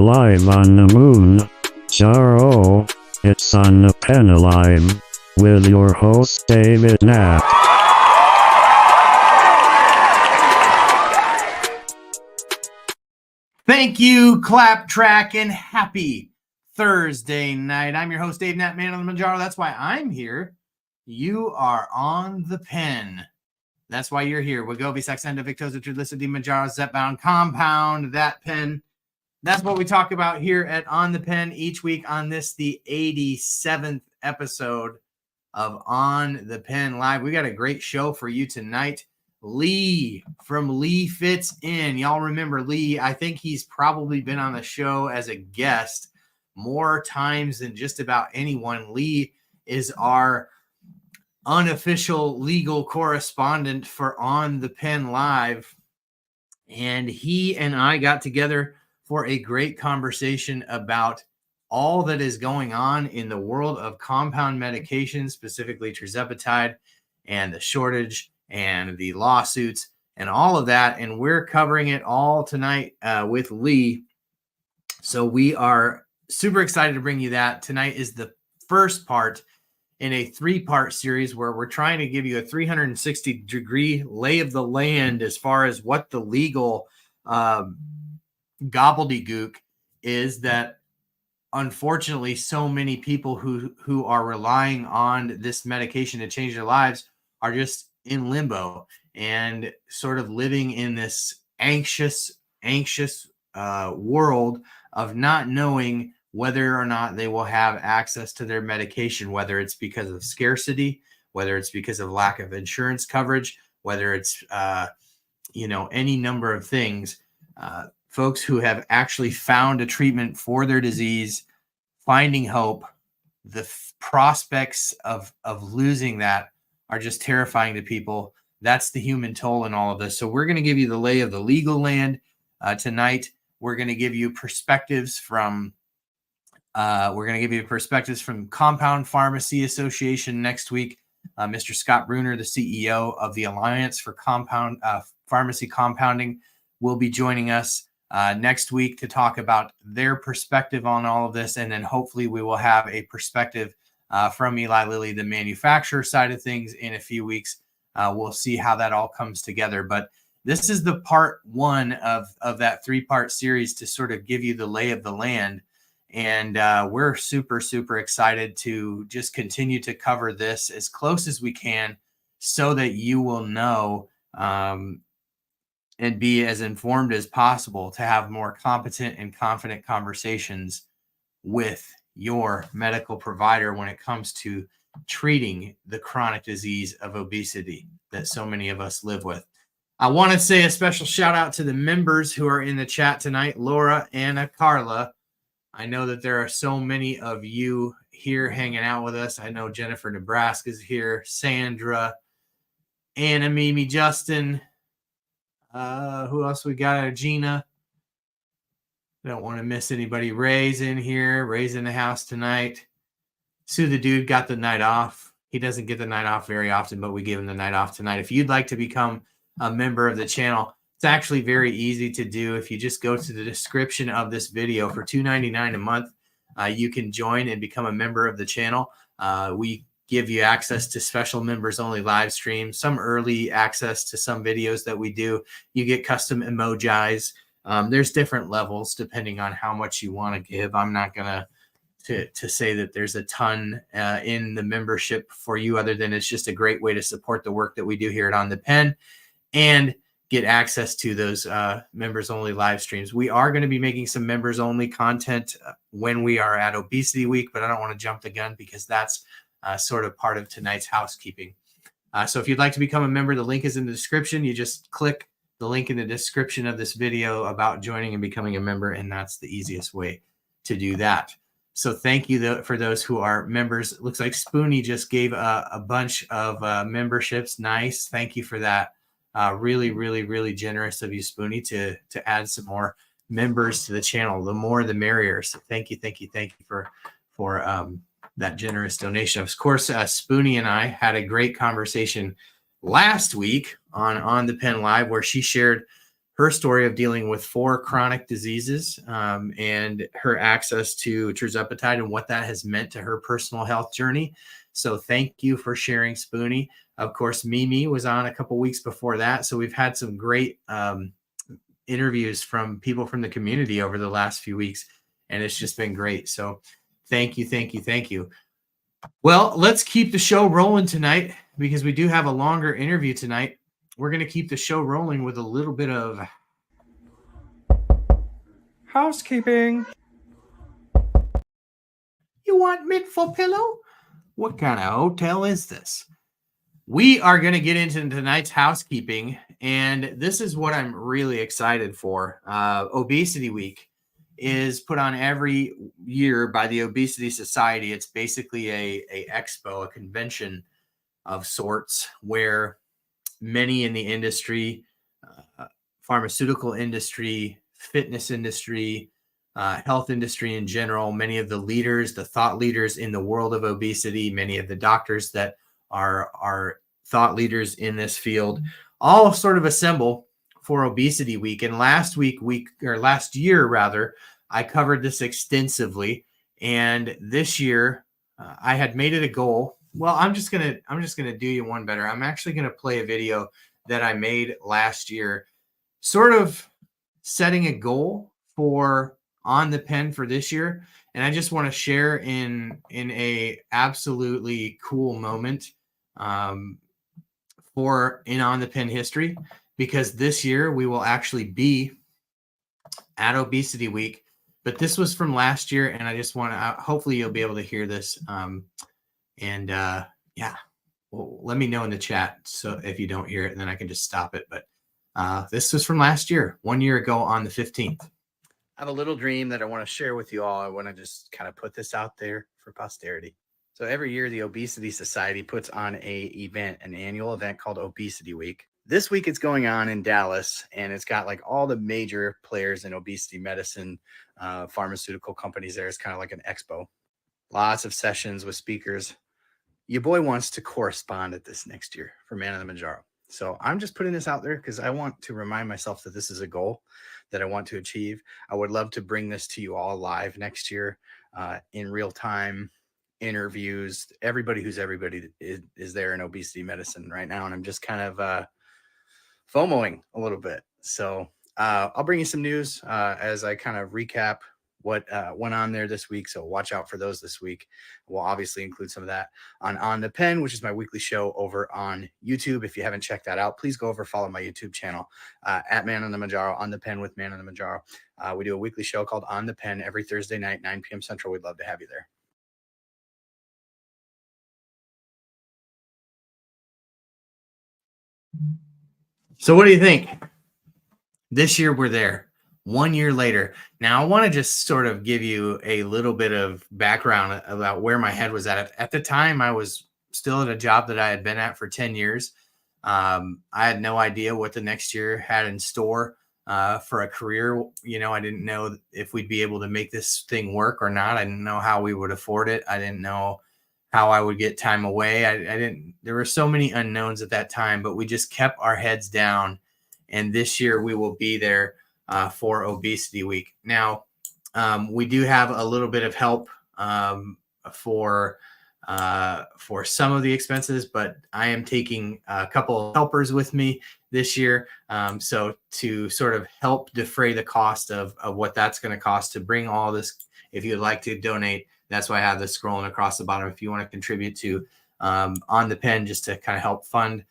Alive on the Mounjaro. It's on the Pen Alive with your host David Knapp. Thank you, Clap Track, and happy Thursday night. I'm your host, Dave Knapp, man on the Mounjaro. That's why I'm here. You are on the pen. That's why you're here. Wegovy, Saxenda, Victoza, Trudlissa, Mounjaro, Zepbound, Compound, that pen. That's what we talk about here at On the Pen each week on this, the 87th episode of On the Pen Live. We got a great show for you tonight. Lee from Lee Fits In. Y'all remember Lee. I think he's probably been on the show as a guest more times than just about anyone. Lee is our unofficial legal correspondent for On the Pen Live. And he and I got together for a great conversation about all that is going on in the world of compound medications, specifically tirzepatide and the shortage and the lawsuits and all of that. And we're covering it all tonight with Lee. So we are super excited to bring you that. Tonight is the first part in a 3-part series where we're trying to give you a 360-degree lay of the land as far as what the legal gobbledygook is that unfortunately so many people who are relying on this medication to change their lives are just in limbo and sort of living in this anxious world of not knowing whether or not they will have access to their medication, whether it's because of scarcity, whether it's because of lack of insurance coverage, whether it's, any number of things. Folks who have actually found a treatment for their disease, finding hope, the prospects of losing that are just terrifying to people. That's the human toll in all of this. So we're going to give you the lay of the legal land tonight. We're going to give you perspectives from Compound Pharmacy Association next week. Mr. Scott Bruner, the CEO of the Alliance for Pharmacy Compounding, will be joining us next week to talk about their perspective on all of this. And then hopefully we will have a perspective from Eli Lilly, the manufacturer side of things, in a few weeks. We'll see how that all comes together. But this is the part 1 of that 3-part series to sort of give you the lay of the land. And we're super, super excited to just continue to cover this as close as we can so that you will know and be as informed as possible to have more competent and confident conversations with your medical provider when it comes to treating the chronic disease of obesity that so many of us live with. I want to say a special shout out to the members who are in the chat tonight, Laura, Anna, Carla. I know that there are so many of you here hanging out with us. I know Jennifer Nebraska's here, Sandra, Anna, Mimi, Justin. Who else we got? Gina. Don't want to miss anybody. Ray's in here. Ray's in the house tonight. Sue the Dude got the night off. He doesn't get the night off very often, but we gave him the night off tonight. If you'd like to become a member of the channel, it's actually very easy to do. If you just go to the description of this video for $2.99 a month, you can join and become a member of the channel. We give you access to special members only live streams, some early access to some videos that we do. You get custom emojis. There's different levels depending on how much you want to give. I'm not going to say that there's a ton in the membership for you, other than it's just a great way to support the work that we do here at On the Pen and get access to those members only live streams. We are going to be making some members only content when we are at Obesity Week, but I don't want to jump the gun because that's sort of part of tonight's housekeeping. So if you'd like to become a member, the link is in the description. You just click the link in the description of this video about joining and becoming a member, and that's the easiest way to do that. So thank you for those who are members. It looks like Spoonie just gave a bunch of memberships. Nice. Thank you for that. Really, really, really generous of you, Spoonie, to add some more members to the channel. The more, the merrier. So thank you for that generous donation. Of course, Spoonie and I had a great conversation last week on the Pen Live where she shared her story of dealing with 4 chronic diseases, and her access to tirzepatide and what that has meant to her personal health journey. So thank you for sharing, Spoonie. Of course, Mimi was on a couple weeks before that. So we've had some great interviews from people from the community over the last few weeks, and it's just been great. So thank you, thank you, thank you. Well, let's keep the show rolling tonight because we do have a longer interview tonight. We're going to keep the show rolling with a little bit of housekeeping. You want mint for pillow? What kind of hotel is this? We are going to get into tonight's housekeeping, and this is what I'm really excited for. Obesity Week is put on every year by the Obesity Society. It's basically a expo, a convention of sorts, where many in the industry, pharmaceutical industry, fitness industry, health industry in general, many of the leaders, the thought leaders in the world of obesity, many of the doctors that are thought leaders in this field, all sort of assemble for Obesity Week. And last year rather, I covered this extensively. And this year, I had made it a goal. Well, I'm just gonna do you one better. I'm actually gonna play a video that I made last year, sort of setting a goal for On the Pen for this year. And I just want to share in a absolutely cool moment for On the Pen history, because this year we will actually be at Obesity Week. But this was from last year, and I just want to hopefully you'll be able to hear this. Yeah, well, let me know in the chat so if you don't hear it, and then I can just stop it. But this was from last year, 1 year ago on the 15th. I have a little dream that I want to share with you all. I want to just kind of put this out there for posterity. So every year, the Obesity Society puts on an annual event called Obesity Week. This week it's going on in Dallas, and it's got like all the major players in obesity medicine, pharmaceutical companies there. It's kind of like an expo. Lots of sessions with speakers. Your boy wants to correspond at this next year for Man of the Mounjaro. So I'm just putting this out there because I want to remind myself that this is a goal that I want to achieve. I would love to bring this to you all live next year, in real time, interviews. Everybody is there in obesity medicine right now. And I'm just kind of FOMOing a little bit. So I'll bring you some news as I kind of recap what went on there this week. So watch out for those this week. We'll obviously include some of that on the Pen, which is my weekly show over on YouTube. If you haven't checked that out, please go over, follow my YouTube channel at Man on the Mounjaro, On the Pen with Man on the Mounjaro. We do a weekly show called On the Pen every Thursday night, 9 p.m. Central. We'd love to have you there. So what do you think? This year we're there. 1 year later. Now I want to just sort of give you a little bit of background about where my head was at. At the time, I was still at a job that I had been at for 10 years. I had no idea what the next year had in store for a career. You know, I didn't know if we'd be able to make this thing work or not. I didn't know how we would afford it. I didn't know how I would get time away. There were so many unknowns at that time, but we just kept our heads down. And this year we will be there for Obesity Week. Now, we do have a little bit of help for some of the expenses, but I am taking a couple of helpers with me this year. So to sort of help defray the cost of what that's going to cost to bring all this, if you'd like to donate, that's why I have this scrolling across the bottom. If you want to contribute to On the Pen, just to kind of help fund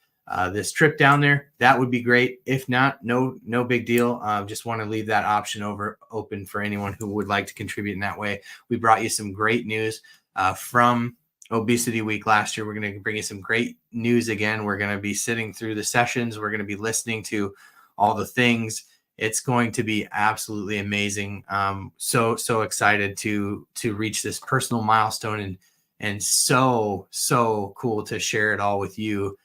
this trip down there, that would be great. If not, no big deal. Just want to leave that option open for anyone who would like to contribute in that way. We brought you some great news from Obesity Week last year. We're going to bring you some great news again. We're going to be sitting through the sessions. We're going to be listening to all the things. It's going to be absolutely amazing. So excited to reach this personal milestone, and so cool to share it all with you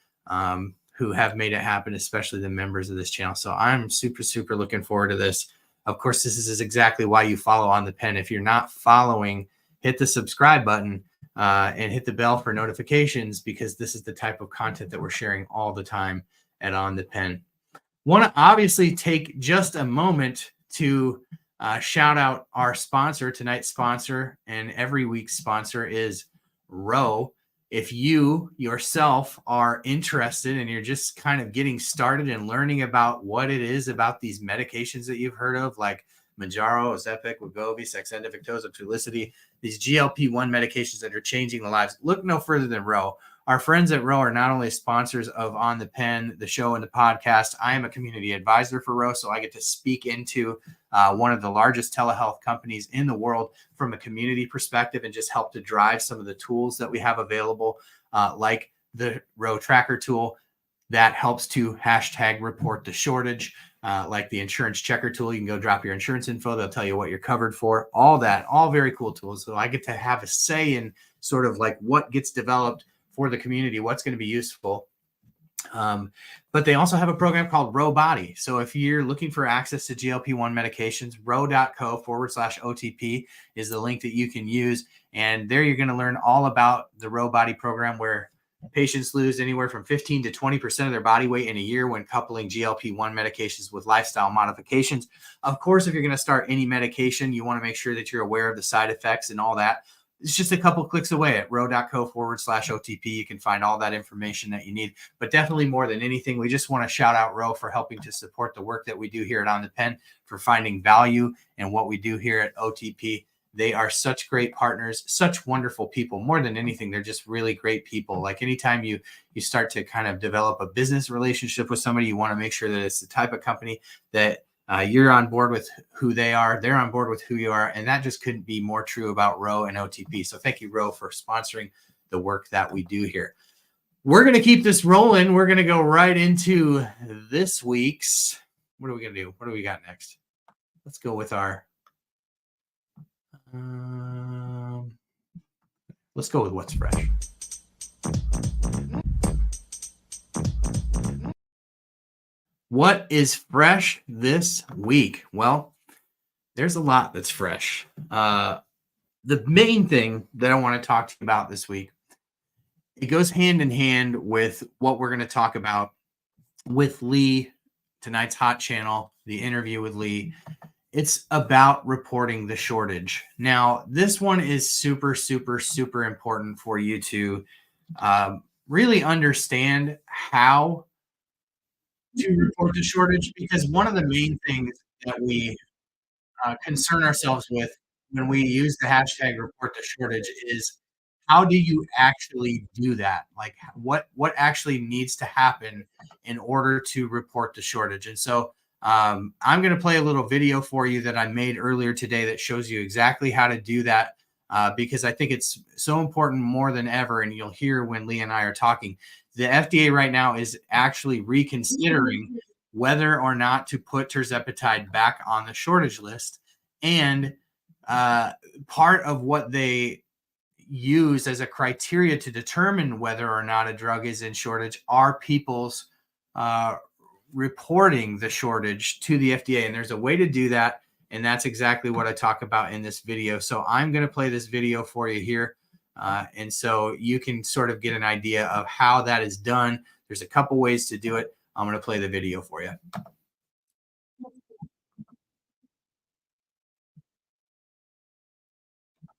who have made it happen, especially the members of this channel. So I'm super looking forward to this. Of course, this is exactly why you follow On the Pen. If you're not following, hit the subscribe button and hit the bell for notifications, because this is the type of content that we're sharing all the time at On the Pen. Want to obviously take just a moment to shout out our sponsor. Tonight's sponsor and every week's sponsor is Roe. If you yourself are interested and you're just kind of getting started and learning about what it is about these medications that you've heard of, like Mounjaro, Ozempic, Wegovy, Saxenda, Victoza, Trulicity, these GLP-1 medications that are changing the lives, look no further than Roe. Our friends at Roe are not only sponsors of On the Pen, the show and the podcast. I am a community advisor for Roe, so I get to speak into one of the largest telehealth companies in the world from a community perspective and just help to drive some of the tools that we have available, like the Roe tracker tool that helps to hashtag report the shortage, like the insurance checker tool. You can go drop your insurance info. They'll tell you what you're covered for. All that, all very cool tools. So I get to have a say in sort of like what gets developed for the community, what's going to be useful. But they also have a program called Roe Body. So if you're looking for access to GLP-1 medications, roe.co/OTP is the link that you can use. And there you're going to learn all about the Roe Body program, where patients lose anywhere from 15 to 20% of their body weight in a year when coupling GLP-1 medications with lifestyle modifications. Of course, if you're going to start any medication, you want to make sure that you're aware of the side effects and all that. It's just a couple clicks away at roe.co/OTP. You can find all that information that you need. But definitely more than anything, we just want to shout out Roe for helping to support the work that we do here at On the Pen, for finding value in what we do here at OTP. They are such great partners, such wonderful people. More than anything, they're just really great people. Like anytime you start to kind of develop a business relationship with somebody, you want to make sure that it's the type of company that you're on board with who they are, they're on board with who you are, and that just couldn't be more true about Roe and OTP. So thank you, Roe, for sponsoring the work that we do here. We're going to keep this rolling. We're going to go right into this week's. What are we going to do? What do we got next? Let's go with our. Let's go with what's fresh. What is fresh this week? Well, there's a lot that's fresh. The main thing that I want to talk to you about this week, it goes hand in hand with what we're going to talk about with Lee, tonight's hot channel, the interview with Lee. It's about reporting the shortage. Now, this one is super, super, super important for you to really understand how to report the shortage, because one of the main things that we concern ourselves with when we use the hashtag report the shortage is, how do you actually do that? Like what actually needs to happen in order to report the shortage? And so I'm going to play a little video for you that I made earlier today that shows you exactly how to do that, because I think it's so important more than ever. And you'll hear when Lee and I are talking, the FDA right now is actually reconsidering whether or not to put tirzepatide back on the shortage list. And part of what they use as a criteria to determine whether or not a drug is in shortage are people's reporting the shortage to the FDA. And there's a way to do that. And that's exactly what I talk about in this video. So I'm going to play this video for you here. And so you can sort of get an idea of how that is done. There's a couple ways to do it. I'm going to play the video for you.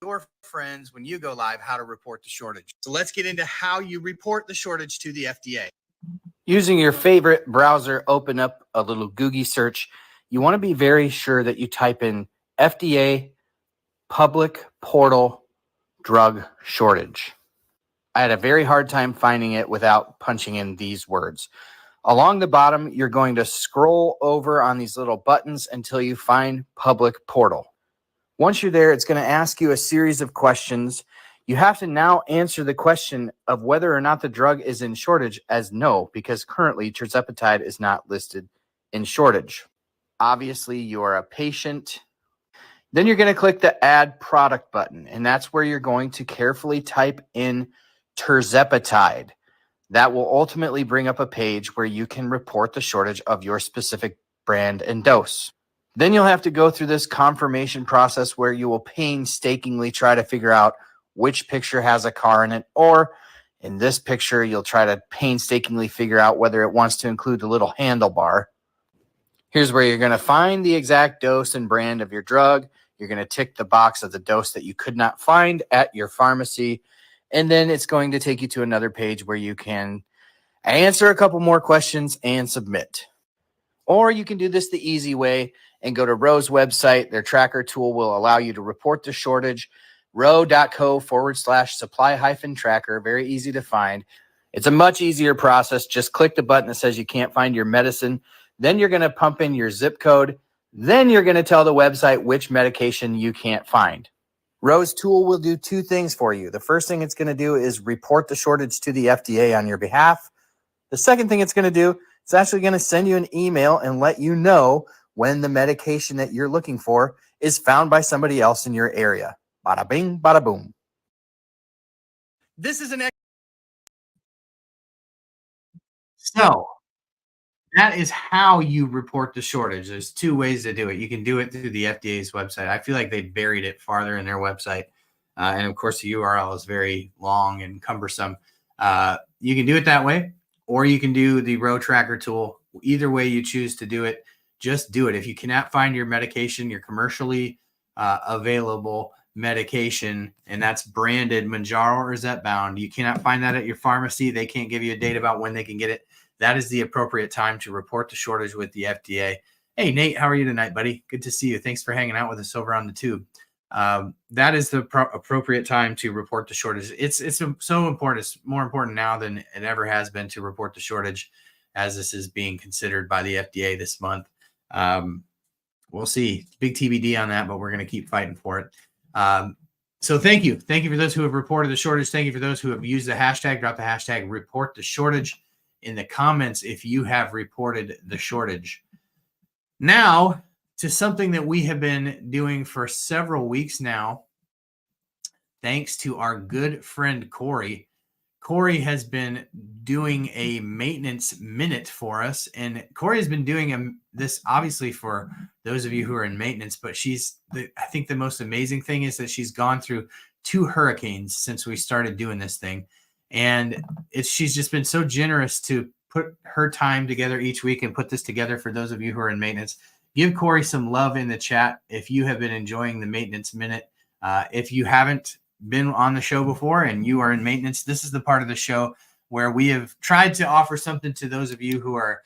Your friends, when you go live, how to report the shortage. So let's get into how you report the shortage to the FDA. Using your favorite browser, open up a little Google search. You want to be very sure that you type in FDA public portal drug shortage. I had a very hard time finding it without punching in these words. Along the bottom, you're going to scroll over on these little buttons until you find public portal. Once you're there, it's going to ask you a series of questions. You have to now answer the question of whether or not the drug is in shortage as no, because currently tirzepatide is not listed in shortage. Obviously, you are a patient. Then you're going to click the Add Product button, and that's where you're going to carefully type in tirzepatide. That will ultimately bring up a page where you can report the shortage of your specific brand and dose. Then you'll have to go through this confirmation process where you will painstakingly try to figure out which picture has a car in it, or in this picture, you'll try to painstakingly figure out whether it wants to include the little handlebar. Here's where you're going to find the exact dose and brand of your drug. You're going to tick the box of the dose that you could not find at your pharmacy. And then it's going to take you to another page where you can answer a couple more questions and submit. Or you can do this the easy way and go to Ro's website. Their tracker tool will allow you to report the shortage. ro.co/supply-tracker. Very easy to find. It's a much easier process. Just click the button that says you can't find your medicine. Then you're going to pump in your zip code. Then you're going to tell the website which medication you can't find. Ro's tool will do two things for you. The first thing it's going to do is report the shortage to the FDA on your behalf. The second thing it's going to do is actually going to send you an email and let you know when the medication that you're looking for is found by somebody else in your area. Bada bing, bada boom. This is so that is how you report the shortage. There's two ways to do it. You can do it through the FDA's website. I feel like they buried it farther in their website. And of course, the URL is very long and cumbersome. You can do it that way, or you can do the Ro Tracker tool. Either way you choose to do it, just do it. If you cannot find your medication, your commercially available medication, and that's branded Mounjaro or Zepbound, you cannot find that at your pharmacy. They can't give you a date about when they can get it. That is the appropriate time to report the shortage with the FDA. Hey, Nate, how are you tonight, buddy? Good to see you. Thanks for hanging out with us over on the tube. That is the appropriate time to report the shortage. It's so important. It's more important now than it ever has been to report the shortage, as this is being considered by the FDA this month. We'll see. Big TBD on that, but we're going to keep fighting for it. So thank you. Thank you for those who have reported the shortage. Thank you for those who have used the hashtag. Drop the hashtag report the shortage in the comments if you have reported the shortage. Now to something that we have been doing for several weeks now, thanks to our good friend Corey. Corey has been doing a maintenance minute for us, and Corey has been doing this obviously for those of you who are in maintenance, but I think the most amazing thing is that she's gone through 2 hurricanes since we started doing this thing. And she's just been so generous to put her time together each week and put this together for those of you who are in maintenance. Give Corey some love in the chat if you have been enjoying the maintenance minute. If you haven't been on the show before and you are in maintenance, this is the part of the show where we have tried to offer something to those of you who are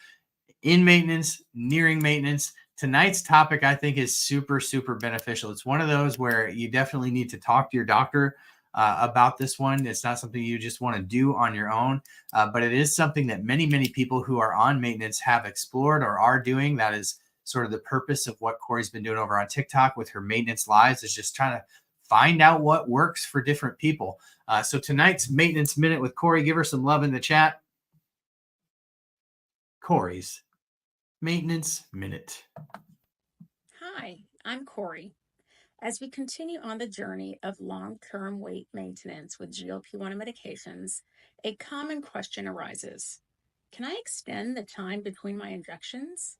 in maintenance, nearing maintenance. Tonight's topic, I think, is super, super beneficial. It's one of those where you definitely need to talk to your doctor about this one. It's not something you just want to do on your own, but it is something that many, many people who are on maintenance have explored or are doing. That is sort of the purpose of what Corey's been doing over on TikTok with her maintenance lives, is just trying to find out what works for different people. So tonight's maintenance minute with Corey, give her some love in the chat. Corey's maintenance minute. Hi, I'm Corey. As we continue on the journey of long-term weight maintenance with GLP-1 medications, a common question arises. Can I extend the time between my injections?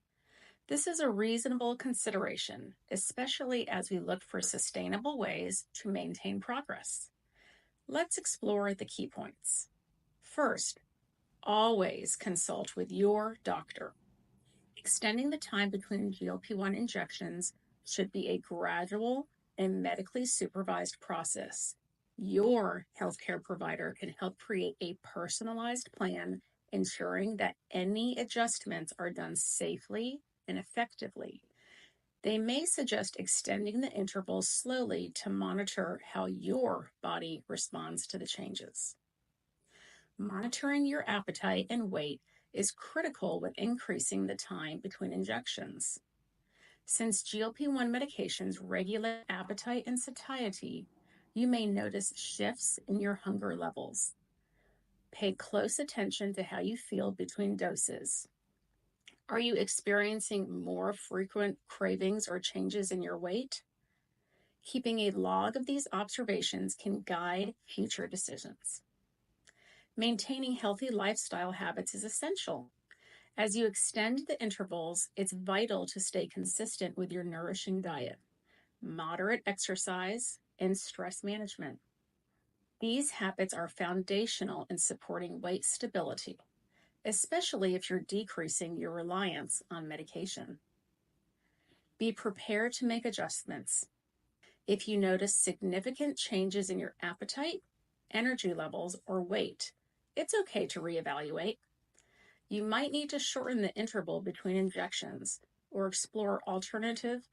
This is a reasonable consideration, especially as we look for sustainable ways to maintain progress. Let's explore the key points. First, always consult with your doctor. Extending the time between GLP-1 injections should be a gradual and medically supervised process. Your healthcare provider can help create a personalized plan, ensuring that any adjustments are done safely and effectively. They may suggest extending the intervals slowly to monitor how your body responds to the changes. Monitoring your appetite and weight is critical with increasing the time between injections. Since GLP-1 medications regulate appetite and satiety, you may notice shifts in your hunger levels. Pay close attention to how you feel between doses. Are you experiencing more frequent cravings or changes in your weight? Keeping a log of these observations can guide future decisions. Maintaining healthy lifestyle habits is essential. As you extend the intervals, it's vital to stay consistent with your nourishing diet, moderate exercise, and stress management. These habits are foundational in supporting weight stability, especially if you're decreasing your reliance on medication. Be prepared to make adjustments. If you notice significant changes in your appetite, energy levels, or weight, it's okay to reevaluate. You might need to shorten the interval between injections or explore alternative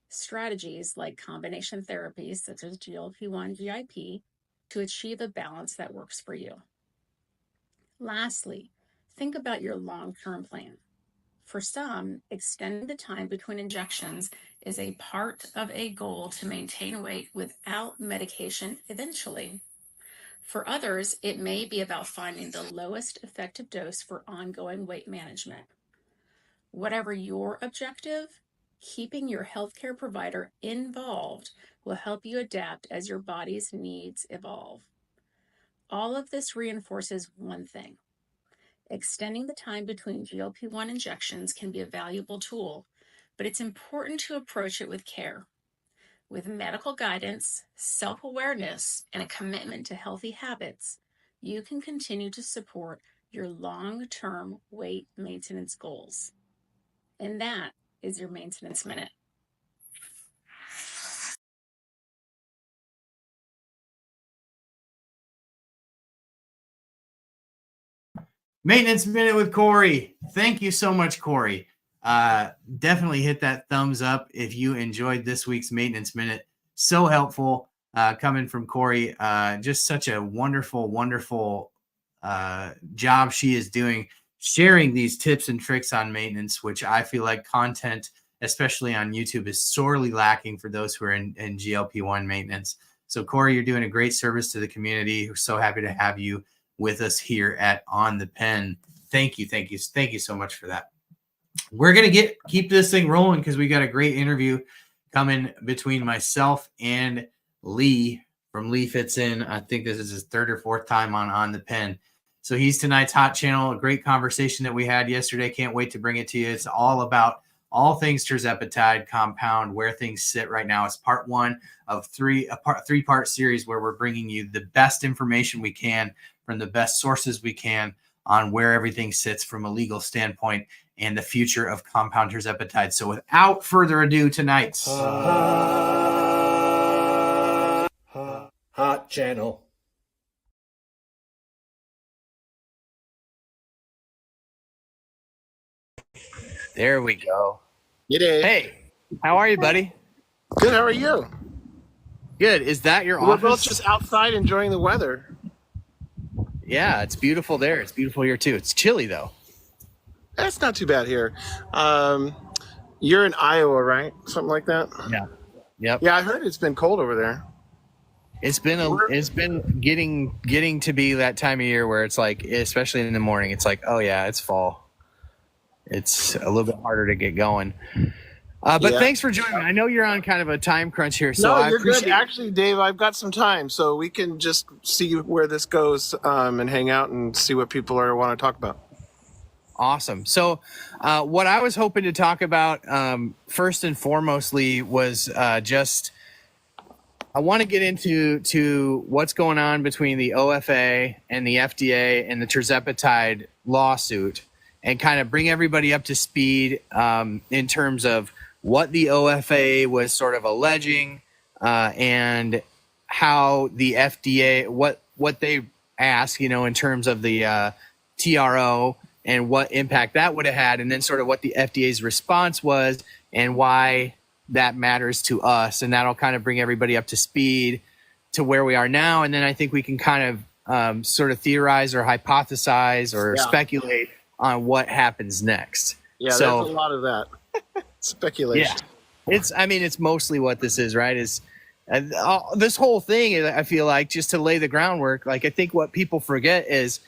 strategies like combination therapies such as GLP-1 GIP to achieve a balance that works for you. Lastly, think about your long-term plan. For some, extending the time between injections is a part of a goal to maintain weight without medication eventually. For others, it may be about finding the lowest effective dose for ongoing weight management. Whatever your objective, keeping your healthcare provider involved will help you adapt as your body's needs evolve. All of this reinforces one thing. Extending the time between GLP-1 injections can be a valuable tool, but it's important to approach it with care. With medical guidance, self-awareness, and a commitment to healthy habits, you can continue to support your long-term weight maintenance goals. And that is your Maintenance Minute. Maintenance Minute with Corey. Thank you so much, Corey. Definitely hit that thumbs up if you enjoyed this week's Maintenance Minute. So helpful coming from Corey. Just such a wonderful, wonderful job she is doing, sharing these tips and tricks on maintenance, which I feel like content, especially on YouTube, is sorely lacking for those who are in GLP-1 maintenance. So, Corey, you're doing a great service to the community. We're so happy to have you with us here at On the Pen. Thank you so much for that. We're gonna keep this thing rolling because we got a great interview coming between myself and Lee from Lee Fits In. I think this is his third or fourth time on the Pen. So he's tonight's hot channel. A great conversation that we had yesterday. Can't wait to bring it to you. It's all about all things tirzepatide compound, where things sit right now. It's part one of three-part series where we're bringing you the best information we can from the best sources we can on where everything sits from a legal standpoint and the future of compound tirzepatide. So without further ado, tonight's hot channel. There we go. It is. Hey, how are you, buddy? Good. How are you? Good. Is that your We're office? both just outside enjoying the weather. Yeah, it's beautiful there. It's beautiful here too. It's chilly though. That's not too bad here. You're in Iowa, right? Something like that. Yeah. Yep. Yeah, I heard it's been cold over there. It's been getting to be that time of year where it's like, especially in the morning, it's like, oh yeah, it's fall. It's a little bit harder to get going. But Yeah. thanks for joining me. I know you're on kind of a time crunch here, so No, I you're appreciate good. Actually, Dave, I've got some time, so we can just see where this goes and hang out and see what people want to talk about. Awesome. So what I was hoping to talk about first and foremostly was just I want to get into what's going on between the OFA and the FDA and the tirzepatide lawsuit, and kind of bring everybody up to speed in terms of what the OFA was sort of alleging and how the FDA, what they asked, in terms of the TRO and what impact that would have had, and then sort of what the FDA's response was and why that matters to us. And that'll kind of bring everybody up to speed to where we are now. And then I think we can kind of sort of theorize or hypothesize or speculate on what happens next. Yeah, so, there's a lot of that speculation. Yeah, it's mostly what this is, right? Is this whole thing, I feel like, just to lay the groundwork, like I think what people forget is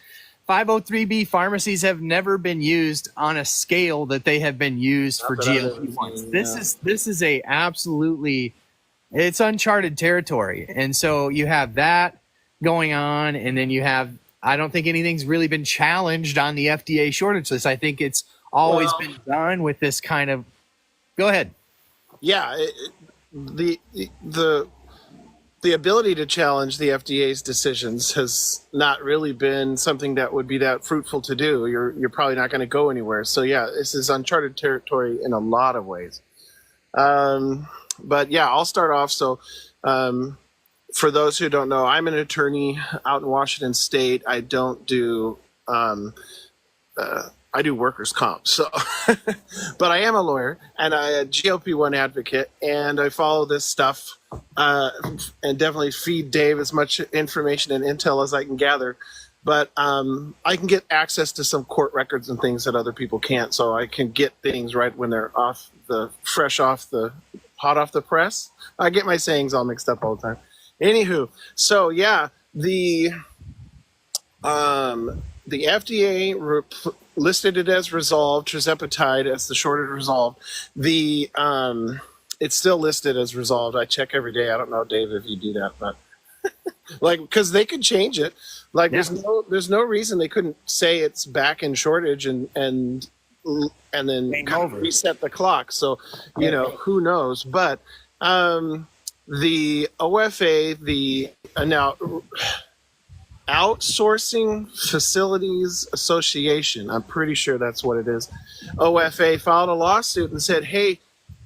503B pharmacies have never been used on a scale that they have been used for GLP-1s. This is a absolutely, it's uncharted territory. And so you have that going on, and then you have, I don't think anything's really been challenged on the FDA shortage list. I think it's always been done with this kind of, go ahead. Yeah, the ability to challenge the FDA's decisions has not really been something that would be that fruitful to do. You're probably not going to go anywhere. So yeah, this is uncharted territory in a lot of ways. But yeah, I'll start off. So, for those who don't know, I'm an attorney out in Washington State. I don't do, I do workers' comp. So, but I am a lawyer and a GLP-1 advocate, and I follow this stuff and definitely feed Dave as much information and intel as I can gather. But I can get access to some court records and things that other people can't. So I can get things right when they're hot off the press. I get my sayings all mixed up all the time. Anywho, so yeah, the FDA listed it as resolved, tirzepatide as the shortage resolved. It's still listed as resolved. I check every day. I don't know, Dave, if you do that, but like, because they could change it. Like, Yeah. there's no reason they couldn't say it's back in shortage and then kind of reset the clock. So, you know, who knows? But the OFA, now Outsourcing Facilities Association, I'm pretty sure that's what it is. OFA filed a lawsuit and said, hey,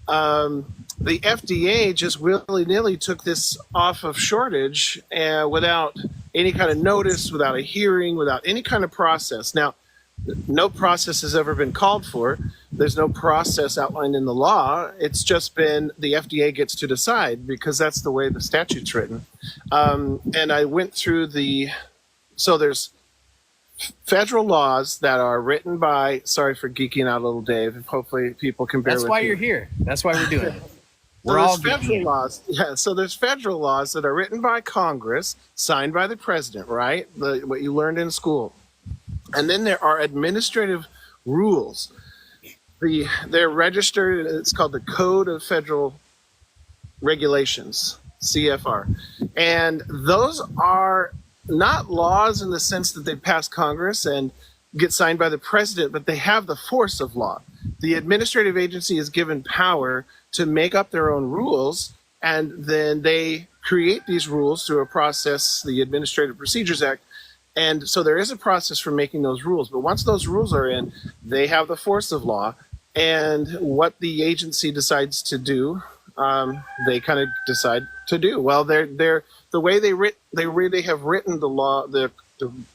the FDA just willy-nilly took this off of shortage without any kind of notice, without a hearing, without any kind of process. Now, no process has ever been called for. There's no process outlined in the law. It's just been the FDA gets to decide because that's the way the statute's written. And I went through so there's federal laws that are written by, sorry for geeking out a little, Dave. Hopefully people can bear with me. That's why you're here. That's why we're doing it. So there's federal laws. Yeah, so there's federal laws that are written by Congress, signed by the president, right? What you learned in school. And then there are administrative rules. They're registered, it's called the Code of Federal Regulations, CFR. And those are not laws in the sense that they pass Congress and get signed by the president, but they have the force of law. The administrative agency is given power to make up their own rules, and then they create these rules through a process, the Administrative Procedures Act. And so there is a process for making those rules. But once those rules are in, they have the force of law. And what the agency decides to do, they kind of decide to do. Well, the way they have written the law, the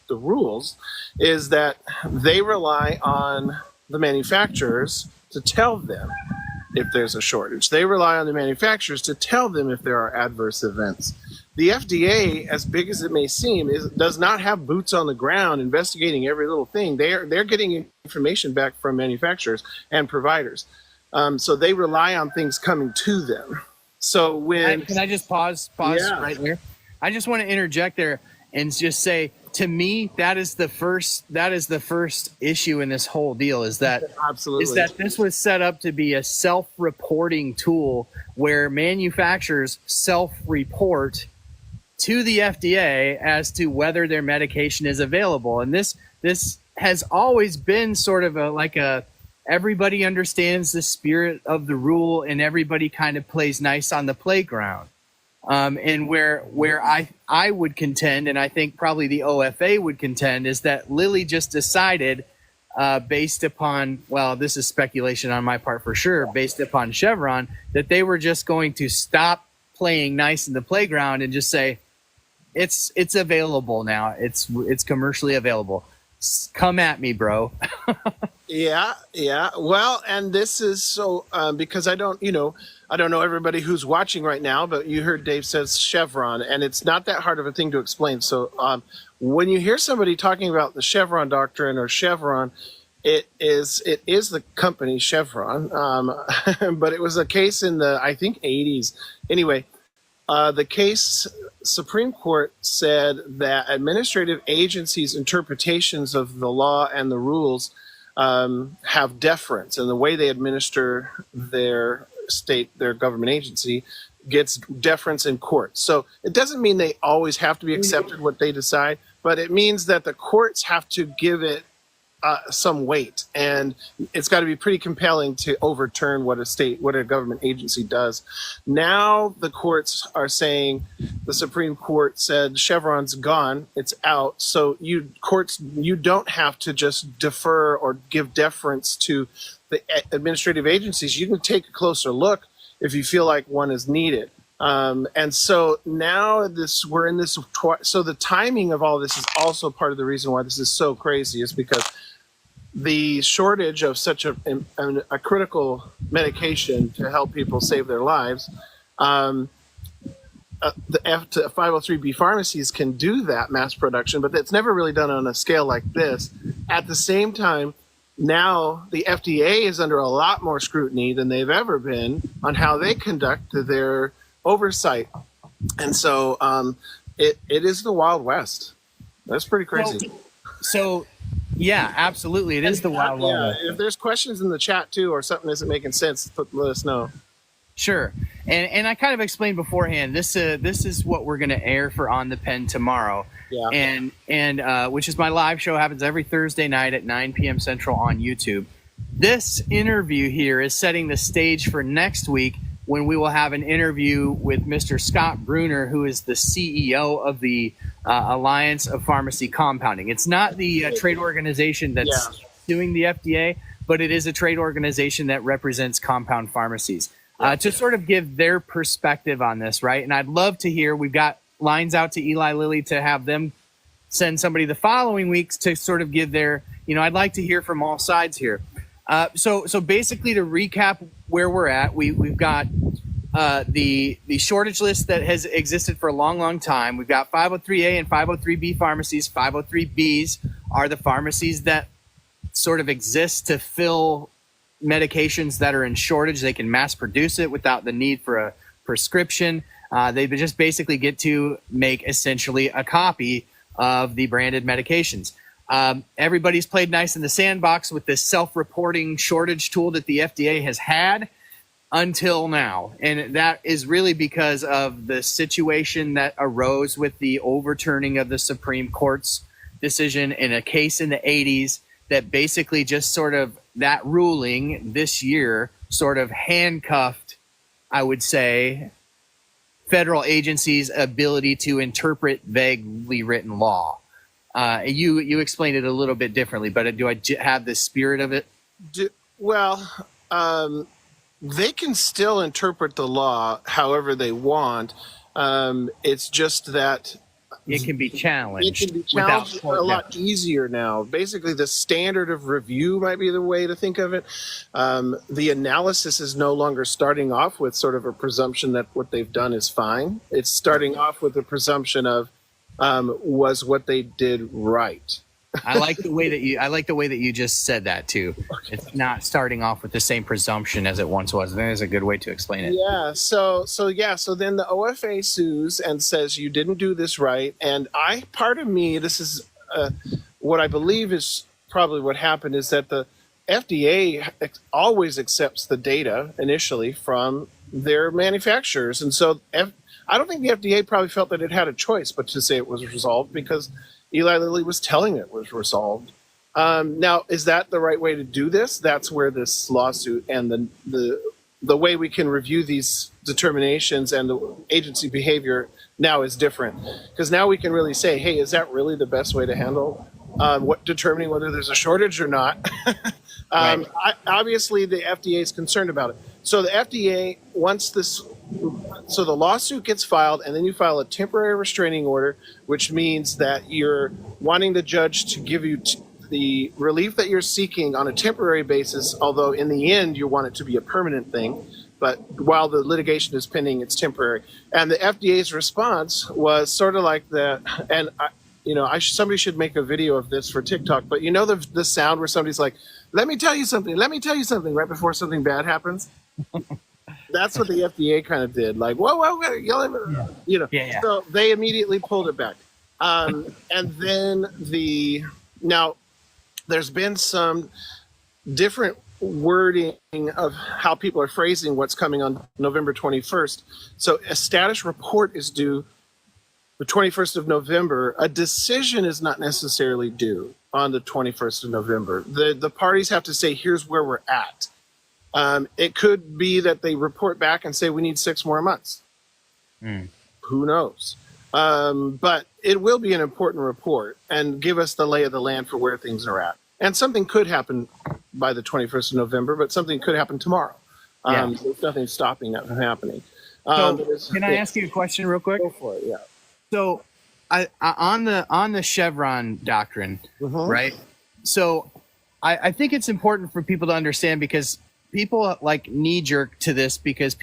rules, is that they rely on the manufacturers to tell them if there's a shortage. They rely on the manufacturers to tell them if there are adverse events. The FDA, as big as it may seem, does not have boots on the ground investigating every little thing. They're getting information back from manufacturers and providers. So they rely on things coming to them. So when Can I just pause right there? I just want to interject there and just say, to me, that is the first issue in this whole deal is that this was set up to be a self-reporting tool where manufacturers self-report to the FDA as to whether their medication is available. And this has always been sort of everybody understands the spirit of the rule and everybody kind of plays nice on the playground. And where I would contend, and I think probably the OFA would contend, is that Lilly just decided based upon, well, this is speculation on my part for sure, based upon Chevron, that they were just going to stop playing nice in the playground and just say, it's available now. It's commercially available. Come at me, bro. Yeah. Well, and this is so because I don't know everybody who's watching right now, but you heard Dave says Chevron, and it's not that hard of a thing to explain. So when you hear somebody talking about the Chevron doctrine or Chevron, it is the company Chevron, but it was a case in the, I think, 80s. Anyway, the case, Supreme Court said that administrative agencies' interpretations of the law and the rules have deference, and the way they administer their government agency gets deference in court. So it doesn't mean they always have to be accepted what they decide, but it means that the courts have to give it some weight, and it's got to be pretty compelling to overturn what a government agency does. Now the courts are saying, the Supreme Court said Chevron's gone, it's out. So you don't have to just defer or give deference to the administrative agencies. You can take a closer look if you feel like one is needed. And so now we're in this. So the timing of all this is also part of the reason why this is so crazy, is because the shortage of such a critical medication to help people save their lives. The 503B pharmacies can do that mass production, but that's never really done on a scale like this. At the same time, now the FDA is under a lot more scrutiny than they've ever been on how they conduct their oversight. And so it is the Wild West. That's pretty crazy. So yeah, absolutely. It is the Wild West. If there's questions in the chat too, or something isn't making sense, let us know. Sure. And I kind of explained beforehand, this is what we're going to air for On the Pen tomorrow. Yeah. And which is my live show, happens every Thursday night at 9 p.m. Central on YouTube. This interview here is setting the stage for next week, when we will have an interview with Mr. Scott Bruner, who is the CEO of the Alliance of Pharmacy Compounding. It's not the trade organization that's suing the FDA, but it is a trade organization that represents compound pharmacies. To sort of give their perspective on this, right? And I'd love to hear, we've got lines out to Eli Lilly to have them send somebody the following weeks to sort of give their, I'd like to hear from all sides here. So basically, to recap where we're at, we've got the shortage list that has existed for a long, long time. We've got 503A and 503B pharmacies. 503Bs are the pharmacies that sort of exist to fill medications that are in shortage. They can mass produce it without the need for a prescription. They just basically get to make essentially a copy of the branded medications. Everybody's played nice in the sandbox with this self-reporting shortage tool that the FDA has had until now. And that is really because of the situation that arose with the overturning of the Supreme Court's decision in a case in the 80s that basically just sort of, that ruling this year sort of handcuffed, I would say, federal agencies' ability to interpret vaguely written law. You explained it a little bit differently, but do I have the spirit of it? They can still interpret the law however they want. It's just that it can be challenged. It can be challenged a lot easier now. Basically, the standard of review might be the way to think of it. The analysis is no longer starting off with sort of a presumption that what they've done is fine. It's starting off with the presumption of was what they did right. I like the way that you just said that too. It's not starting off with the same presumption as it once was. That is a good way to explain it. Yeah. So then the OFA sues and says you didn't do this right. And part of me, this is what I believe is probably what happened, is that the FDA always accepts the data initially from their manufacturers, and so I don't think the FDA probably felt that it had a choice but to say it was resolved, because Eli Lilly was telling it was resolved. Now, is that the right way to do this? That's where this lawsuit and the way we can review these determinations and the agency behavior now is different. Because now we can really say, hey, is that really the best way to handle determining whether there's a shortage or not? Right. Obviously, the FDA is concerned about it. So the FDA, so the lawsuit gets filed, and then you file a temporary restraining order, which means that you're wanting the judge to give you the relief that you're seeking on a temporary basis, although in the end you want it to be a permanent thing. But while the litigation is pending, it's temporary. And the FDA's response was sort of like somebody should make a video of this for TikTok, but the sound where somebody's like, let me tell you something, right before something bad happens? That's what the FDA kind of did. Like, whoa, Yeah. So they immediately pulled it back. And then now there's been some different wording of how people are phrasing what's coming on November 21st. So a status report is due the 21st of November. A decision is not necessarily due on the 21st of November. The parties have to say, here's where we're at. It could be that they report back and say we need 6 more months. Who knows? But it will be an important report and give us the lay of the land for where things are at. And something could happen by the 21st of November, but something could happen tomorrow. There's nothing stopping that from happening. Can I ask you a question real quick? Go for it. Yeah. So, on the Chevron doctrine, right? So, I think it's important for people to understand, because people like knee jerk to this because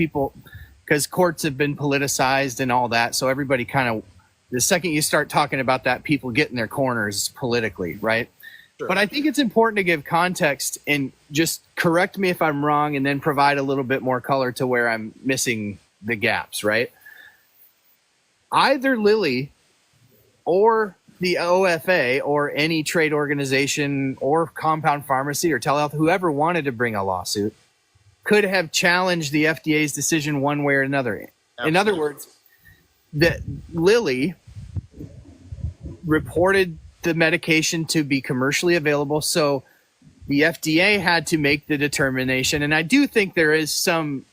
courts have been politicized and all that. So everybody kind of, the second you start talking about that, people get in their corners politically, right? Sure. But I think it's important to give context and just correct me if I'm wrong, and then provide a little bit more color to where I'm missing the gaps, right? Either Lilly or the OFA or any trade organization or compound pharmacy or telehealth, whoever wanted to bring a lawsuit, could have challenged the FDA's decision one way or another. Absolutely. In other words, that Lilly reported the medication to be commercially available, so the FDA had to make the determination. And I do think there is some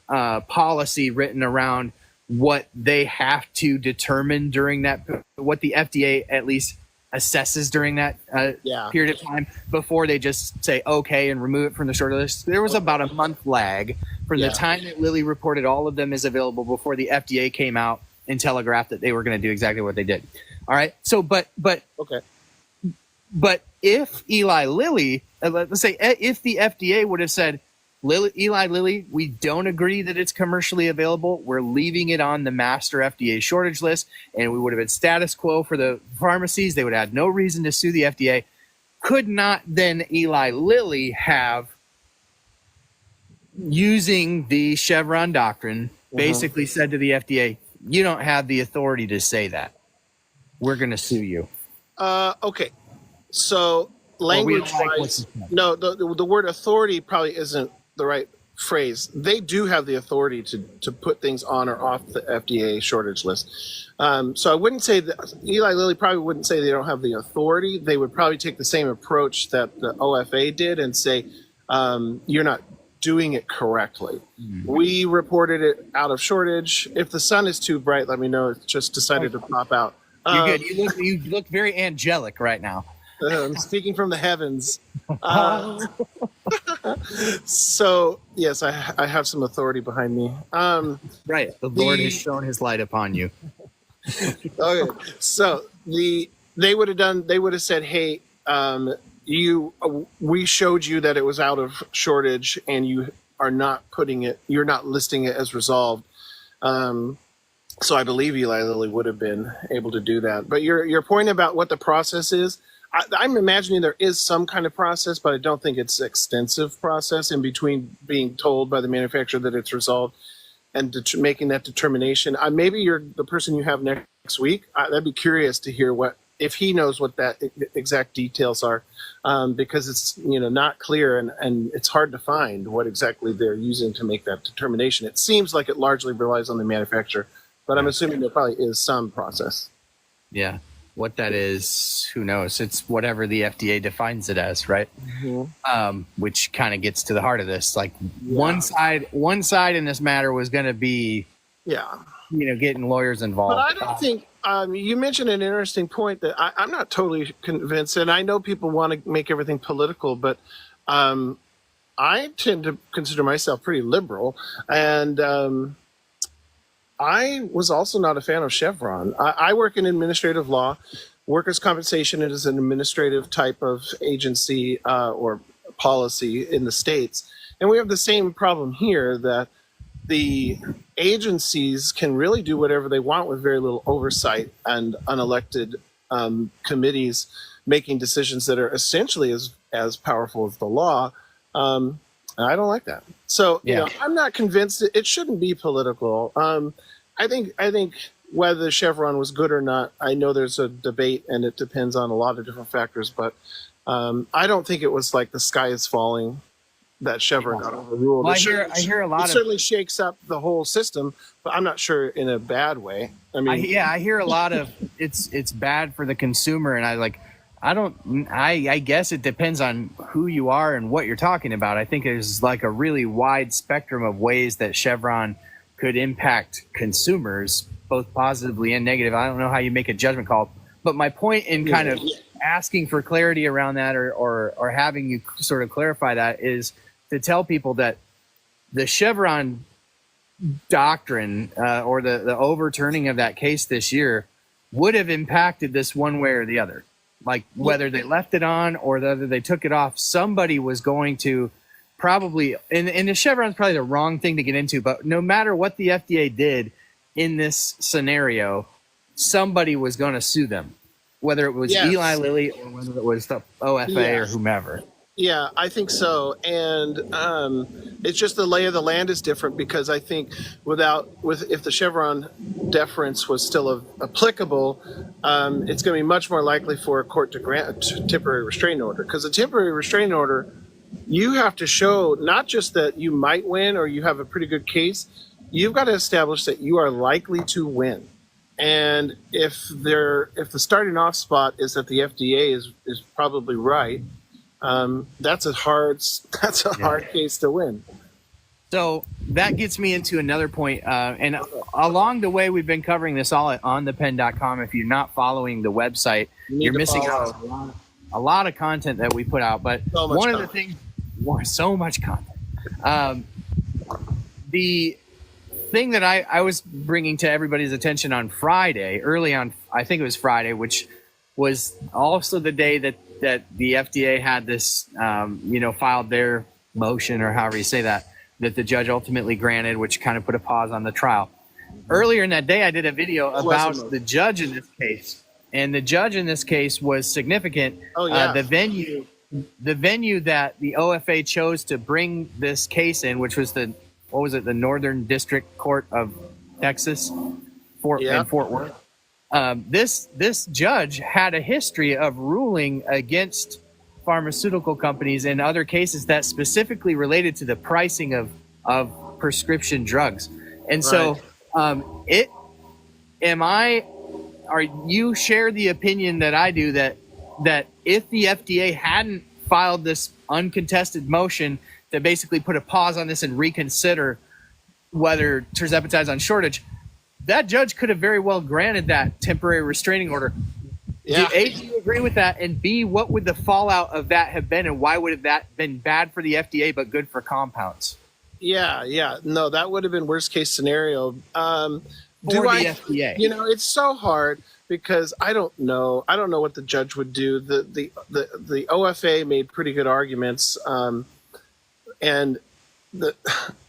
policy written around what they have to determine during that, what the FDA at least assesses during that period of time before they just say okay and remove it from the short list. There was about a month lag from the time that Lilly reported all of them as available before the FDA came out and telegraphed that they were going to do exactly what they did. All right. So, but if Eli Lilly, let's say if the FDA would have said, Eli Lilly, we don't agree that it's commercially available, we're leaving it on the master FDA shortage list, and we would have been status quo for the pharmacies, they would have had no reason to sue the FDA. Could not then Eli Lilly have, using the Chevron doctrine, basically said to the FDA, you don't have the authority to say that. We're going to sue you. Okay. So language-wise, no, the word authority probably isn't the right phrase. They do have the authority to put things on or off the FDA shortage list. So I wouldn't say that Eli Lilly probably wouldn't say they don't have the authority. They would probably take the same approach that the OFA did and say, you're not doing it correctly. We reported it out of shortage. If the sun is too bright, let me know. It's just decided to pop out. You're good. You look very angelic right now. I'm speaking from the heavens. So yes, I have some authority behind me. Right. The Lord has shown his light upon you. Okay. So they would have said, hey, we showed you that it was out of shortage and you're not listing it as resolved. So I believe Eli Lilly would have been able to do that. But your point about what the process is, I'm imagining there is some kind of process, but I don't think it's extensive process in between being told by the manufacturer that it's resolved and making that determination. Maybe you're the person you have next week. I'd be curious to hear if he knows what that exact details are, because it's not clear and it's hard to find what exactly they're using to make that determination. It seems like it largely relies on the manufacturer, but I'm assuming there probably is some process. Yeah. What that is, who knows? It's whatever the FDA defines it as, right? Which kind of gets to the heart of this. Like one side in this matter was going to be, getting lawyers involved. But I don't think you mentioned an interesting point that I'm not totally convinced, and I know people want to make everything political, but I tend to consider myself pretty liberal, and I was also not a fan of Chevron. I work in administrative law. Workers' compensation is an administrative type of agency or policy in the states. And we have the same problem here, that the agencies can really do whatever they want with very little oversight, and unelected committees making decisions that are essentially as powerful as the law. I don't like that. So, I'm not convinced it shouldn't be political. I think whether Chevron was good or not, I know there's a debate and it depends on a lot of different factors, but I don't think it was like the sky is falling that Chevron got overruled. Well, I hear a lot it certainly shakes up the whole system, but I'm not sure in a bad way. I mean, I hear a lot of it's bad for the consumer, and I guess it depends on who you are and what you're talking about. I think there's like a really wide spectrum of ways that Chevron could impact consumers, both positively and negative. I don't know how you make a judgment call, but my point in kind of asking for clarity around that or having you sort of clarify that is to tell people that the Chevron doctrine or the overturning of that case this year would have impacted this one way or the other. Like whether they left it on or whether they took it off, somebody was going to probably, and the Chevron's probably the wrong thing to get into, but no matter what the FDA did in this scenario, somebody was going to sue them, whether it was Eli Lilly or whether it was the OFA or whomever. Yeah, I think so. And it's just the lay of the land is different because I think if the Chevron deference was still applicable, it's going to be much more likely for a court to grant a temporary restraining order. Because a temporary restraining order, you have to show not just that you might win or you have a pretty good case, you've got to establish that you are likely to win. And if the starting off spot is that the FDA is probably right, that's a hard case to win. So that gets me into another point. And along the way, we've been covering this all at onthepen.com. If you're not following the website, you're missing out on a lot of content that we put out. But one of the things, so much content. The thing that I was bringing to everybody's attention on Friday, early on, I think it was Friday, which was also the day that the FDA had this, filed their motion or however you say that the judge ultimately granted, which kind of put a pause on the trial. Earlier in that day, I did a video about the judge in this case, and the judge in this case was significant. The venue that the OFA chose to bring this case in, which was the Northern District Court of Texas, in Fort Worth. This judge had a history of ruling against pharmaceutical companies in other cases that specifically related to the pricing of prescription drugs. And so you share the opinion that I do that if the FDA hadn't filed this uncontested motion that basically put a pause on this and reconsider whether tirzepatide's on shortage, that judge could have very well granted that temporary restraining order. Yeah. A, do you agree with that? And B, what would the fallout of that have been? And why would have that been bad for the FDA but good for compounds? Yeah. No, that would have been worst case scenario. For the FDA. It's so hard because I don't know what the judge would do. The OFA made pretty good arguments.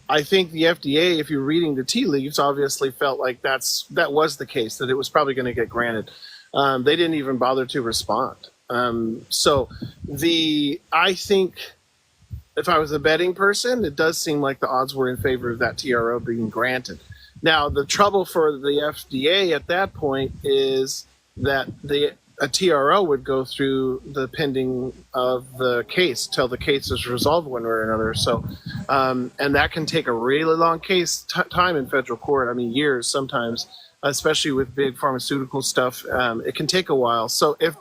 I think the FDA, if you're reading the tea leaves, obviously felt like that was the case, that it was probably going to get granted. They didn't even bother to respond. I think if I was a betting person, it does seem like the odds were in favor of that TRO being granted. Now, the trouble for the FDA at that point is that a TRO would go through the pending of the case till the case is resolved one way or another. So, and that can take a really long time in federal court. I mean, years sometimes, especially with big pharmaceutical stuff. It can take a while. So if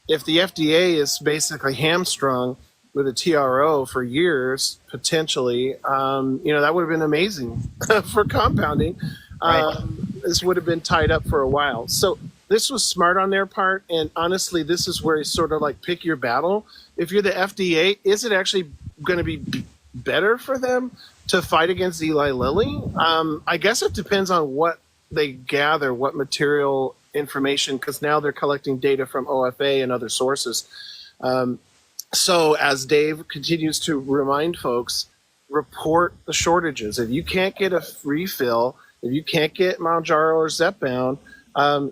the FDA is basically hamstrung with a TRO for years, potentially, that would have been amazing for compounding. This would have been tied up for a while. So this was smart on their part. And honestly, this is where you sort of like pick your battle. If you're the FDA, is it actually going to be better for them to fight against Eli Lilly? I guess it depends on what they gather, what material information, because now they're collecting data from OFA and other sources. So as Dave continues to remind folks, report the shortages. If you can't get a refill, if you can't get Mounjaro or Zepbound,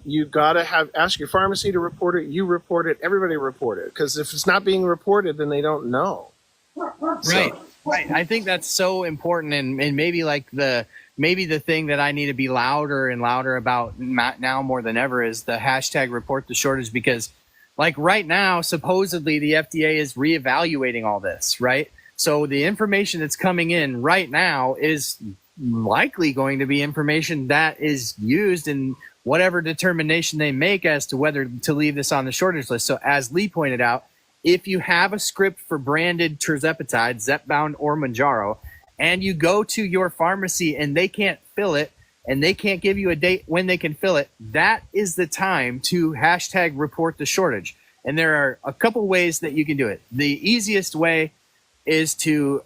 you've got to ask your pharmacy to report it. You report it. Everybody report it. Because if it's not being reported, then they don't know. Right. I think that's so important. And maybe like the thing that I need to be louder and louder about now more than ever is the hashtag report the shortage, because like right now, supposedly the FDA is reevaluating all this, right? So the information that's coming in right now is likely going to be information that is used in whatever determination they make as to whether to leave this on the shortage list. So as Lee pointed out, if you have a script for branded tirzepatide, Zepbound or Mounjaro, and you go to your pharmacy and they can't fill it, and they can't give you a date when they can fill it, that is the time to hashtag report the shortage. And there are a couple ways that you can do it. The easiest way is to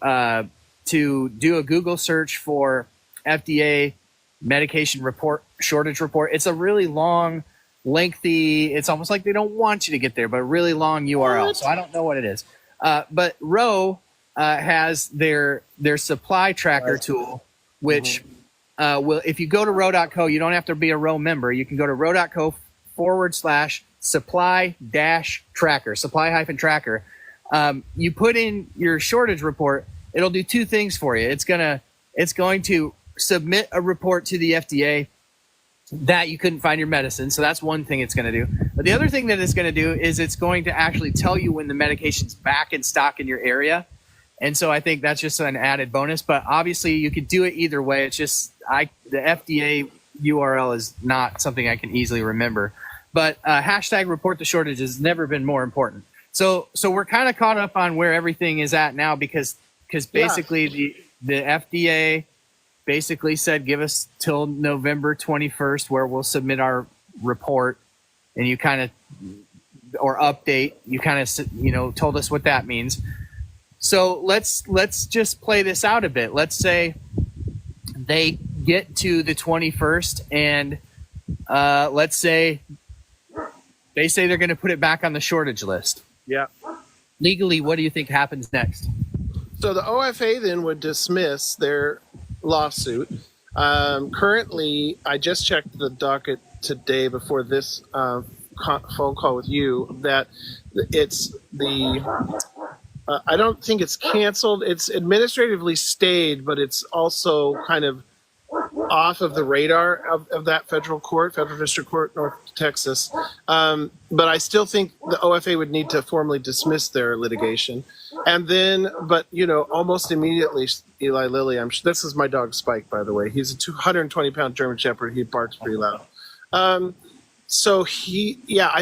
to do a Google search for FDA medication report, shortage report. It's a really long, lengthy, it's almost like they don't want you to get there, but a really long URL. So I don't know what it is. But Roe has their supply tracker tool, which will, if you go to roe.co, you don't have to be a Roe member. You can go to roe.co/supply-tracker, supply-tracker. You put in your shortage report. It'll do two things for you. It's going to submit a report to the FDA that you couldn't find your medicine. So that's one thing it's going to do. But the other thing that it's going to do is it's going to actually tell you when the medication's back in stock in your area. And so I think that's just an added bonus. But obviously you could do it either way. It's just the FDA URL is not something I can easily remember. But hashtag report the shortage has never been more important. So we're kind of caught up on where everything is at now because basically the FDA basically said, give us till November 21st where we'll submit our report, and you kind of, or update, you kind of, told us what that means. So let's just play this out a bit. Let's say they get to the 21st and let's say they say they're going to put it back on the shortage list. Yeah. Legally, what do you think happens next? So the OFA then would dismiss their lawsuit. Currently, I just checked the docket today before this phone call with you that it's I don't think it's canceled. It's administratively stayed, but it's also kind of off of the radar of that federal district court, North Texas. But I still think the OFA would need to formally dismiss their litigation. And then, almost immediately, Eli Lilly, this is my dog Spike, by the way. He's a 220-pound German Shepherd. He barks pretty loud. I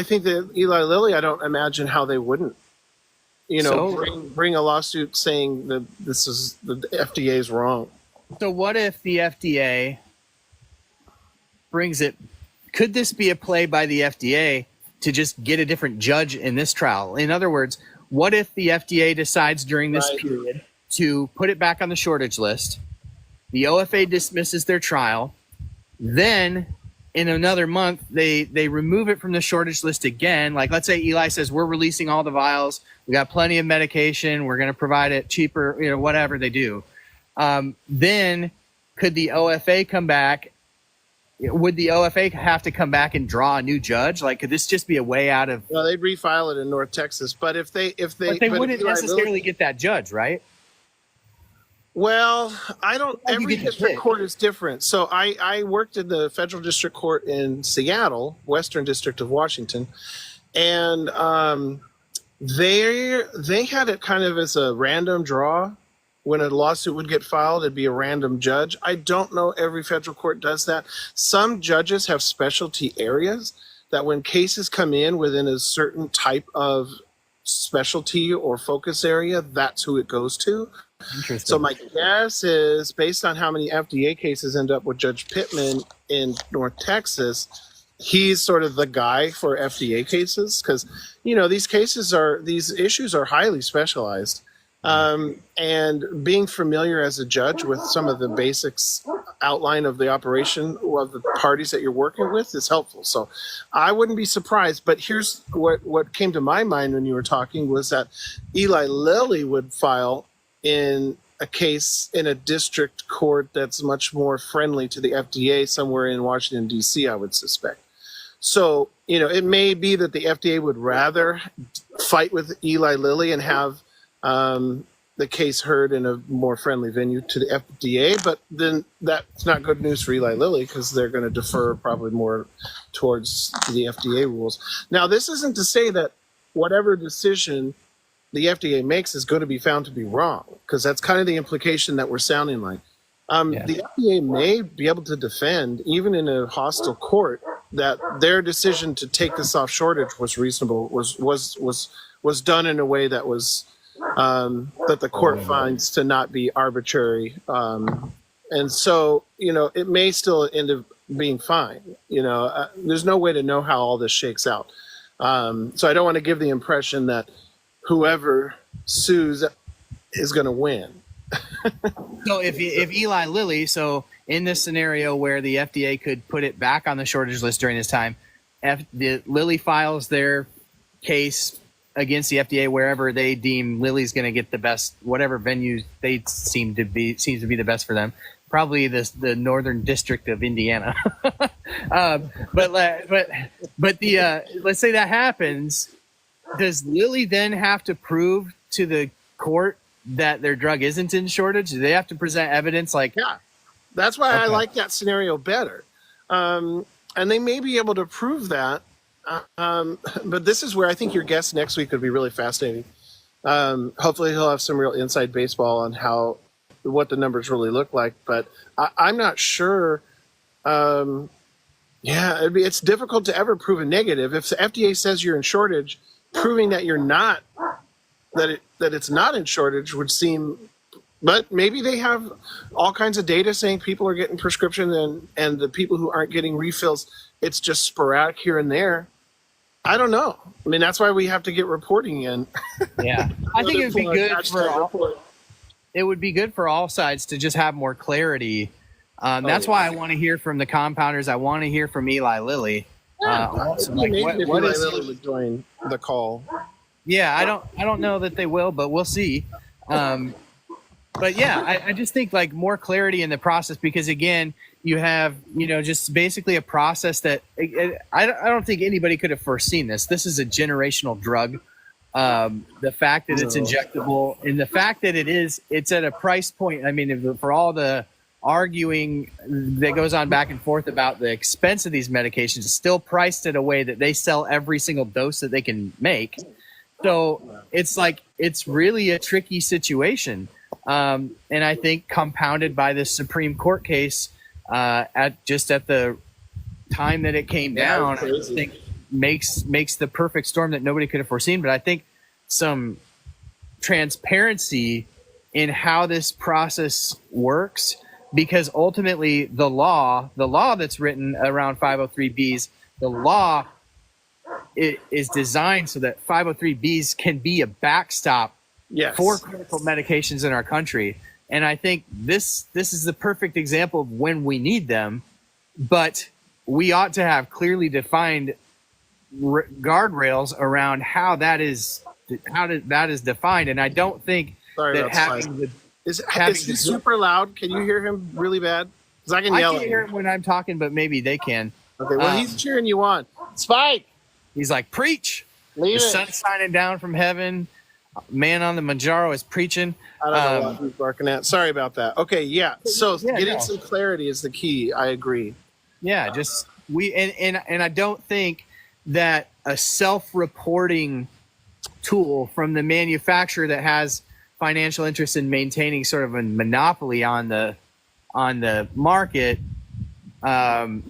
think that Eli Lilly, I don't imagine how they wouldn't, bring a lawsuit saying that the FDA is wrong. So what if the FDA brings it? Could this be a play by the FDA to just get a different judge in this trial? In other words, what if the FDA decides during this period to put it back on the shortage list? The OFA dismisses their trial. Then in another month, they remove it from the shortage list again. Like, let's say Eli says, we're releasing all the vials. We got plenty of medication. We're going to provide it cheaper, whatever they do. Then could the OFA come back? Would the OFA have to come back and draw a new judge? Like, could this just be a way out of? Well, they'd refile it in North Texas, but if they wouldn't necessarily get that judge, right? Well, I don't. Every district court is different. So I worked in the federal district court in Seattle, Western District of Washington, and they had it kind of as a random draw. When a lawsuit would get filed, it'd be a random judge. I don't know every federal court does that. Some judges have specialty areas that when cases come in within a certain type of specialty or focus area, that's who it goes to. Interesting. So my guess is, based on how many FDA cases end up with Judge Pittman in North Texas, he's sort of the guy for FDA cases because, these issues are highly specialized. And being familiar as a judge with some of the basics outline of the operation of the parties that you're working with is helpful. So I wouldn't be surprised. But here's what came to my mind when you were talking was that Eli Lilly would file in a case in a district court that's much more friendly to the FDA somewhere in Washington, D.C., I would suspect. So, it may be that the FDA would rather fight with Eli Lilly and have the case heard in a more friendly venue to the FDA, but then that's not good news for Eli Lilly because they're going to defer probably more towards the FDA rules. Now, this isn't to say that whatever decision the FDA makes is going to be found to be wrong, because that's kind of the implication that we're sounding like. The FDA may be able to defend, even in a hostile court, that their decision to take this off shortage was reasonable, was done in a way that was that the court finds to not be arbitrary. And so, it may still end up being fine. There's no way to know how all this shakes out. So I don't want to give the impression that whoever sues is going to win. So if Eli Lilly, so in this scenario where the FDA could put it back on the shortage list during this time, the Lilly files their case against the FDA wherever they deem Lilly's going to get the best, whatever venue they seems to be the best for them. Probably the Northern District of Indiana. But the let's say that happens. Does Lilly then have to prove to the court that their drug isn't in shortage? Do they have to present evidence? Yeah, that's why I like that scenario better. And they may be able to prove that. But this is where I think your guest next week could be really fascinating. Hopefully he'll have some real inside baseball on what the numbers really look like. But I'm not sure. It's difficult to ever prove a negative. If the FDA says you're in shortage, proving that you're not, that it's not in shortage would seem. But maybe they have all kinds of data saying people are getting prescription and the people who aren't getting refills, it's just sporadic here and there. I don't know. I mean, that's why we have to get reporting in. Yeah, I think it would be good for all. It would be good for all sides to just have more clarity. That's why I want to hear from the compounders. I want to hear from Eli Lilly. Also, maybe if Eli Lilly would join the call. Yeah, I don't know that they will, but we'll see. But yeah, I just think like more clarity in the process, because again, you have, just basically a process that I don't think anybody could have foreseen this. This is a generational drug. The fact that it's injectable and the fact that it's at a price point. I mean, for all the arguing that goes on back and forth about the expense of these medications, it's still priced in a way that they sell every single dose that they can make. So it's really a tricky situation. And I think compounded by this Supreme Court case at the time that it came down, I think makes the perfect storm that nobody could have foreseen. But I think some transparency in how this process works, because ultimately the law that's written around 503Bs, the law is designed so that 503Bs can be a backstop for critical medications in our country. And I think this is the perfect example of when we need them, but we ought to have clearly defined guardrails around how that is defined. And I don't think is he super loud? Can you hear him really bad? Because I can yell. I can't hear him when I'm talking, but maybe they can. Okay, well, he's cheering you on. Spike! He's like, preach! Leave the sun's shining down from heaven. Man on the Mounjaro is preaching. I don't know what he's barking at. Sorry about that. Okay, yeah. So getting some clarity is the key. I agree. Yeah, and I don't think that a self-reporting tool from the manufacturer that has financial interest in maintaining sort of a monopoly on the market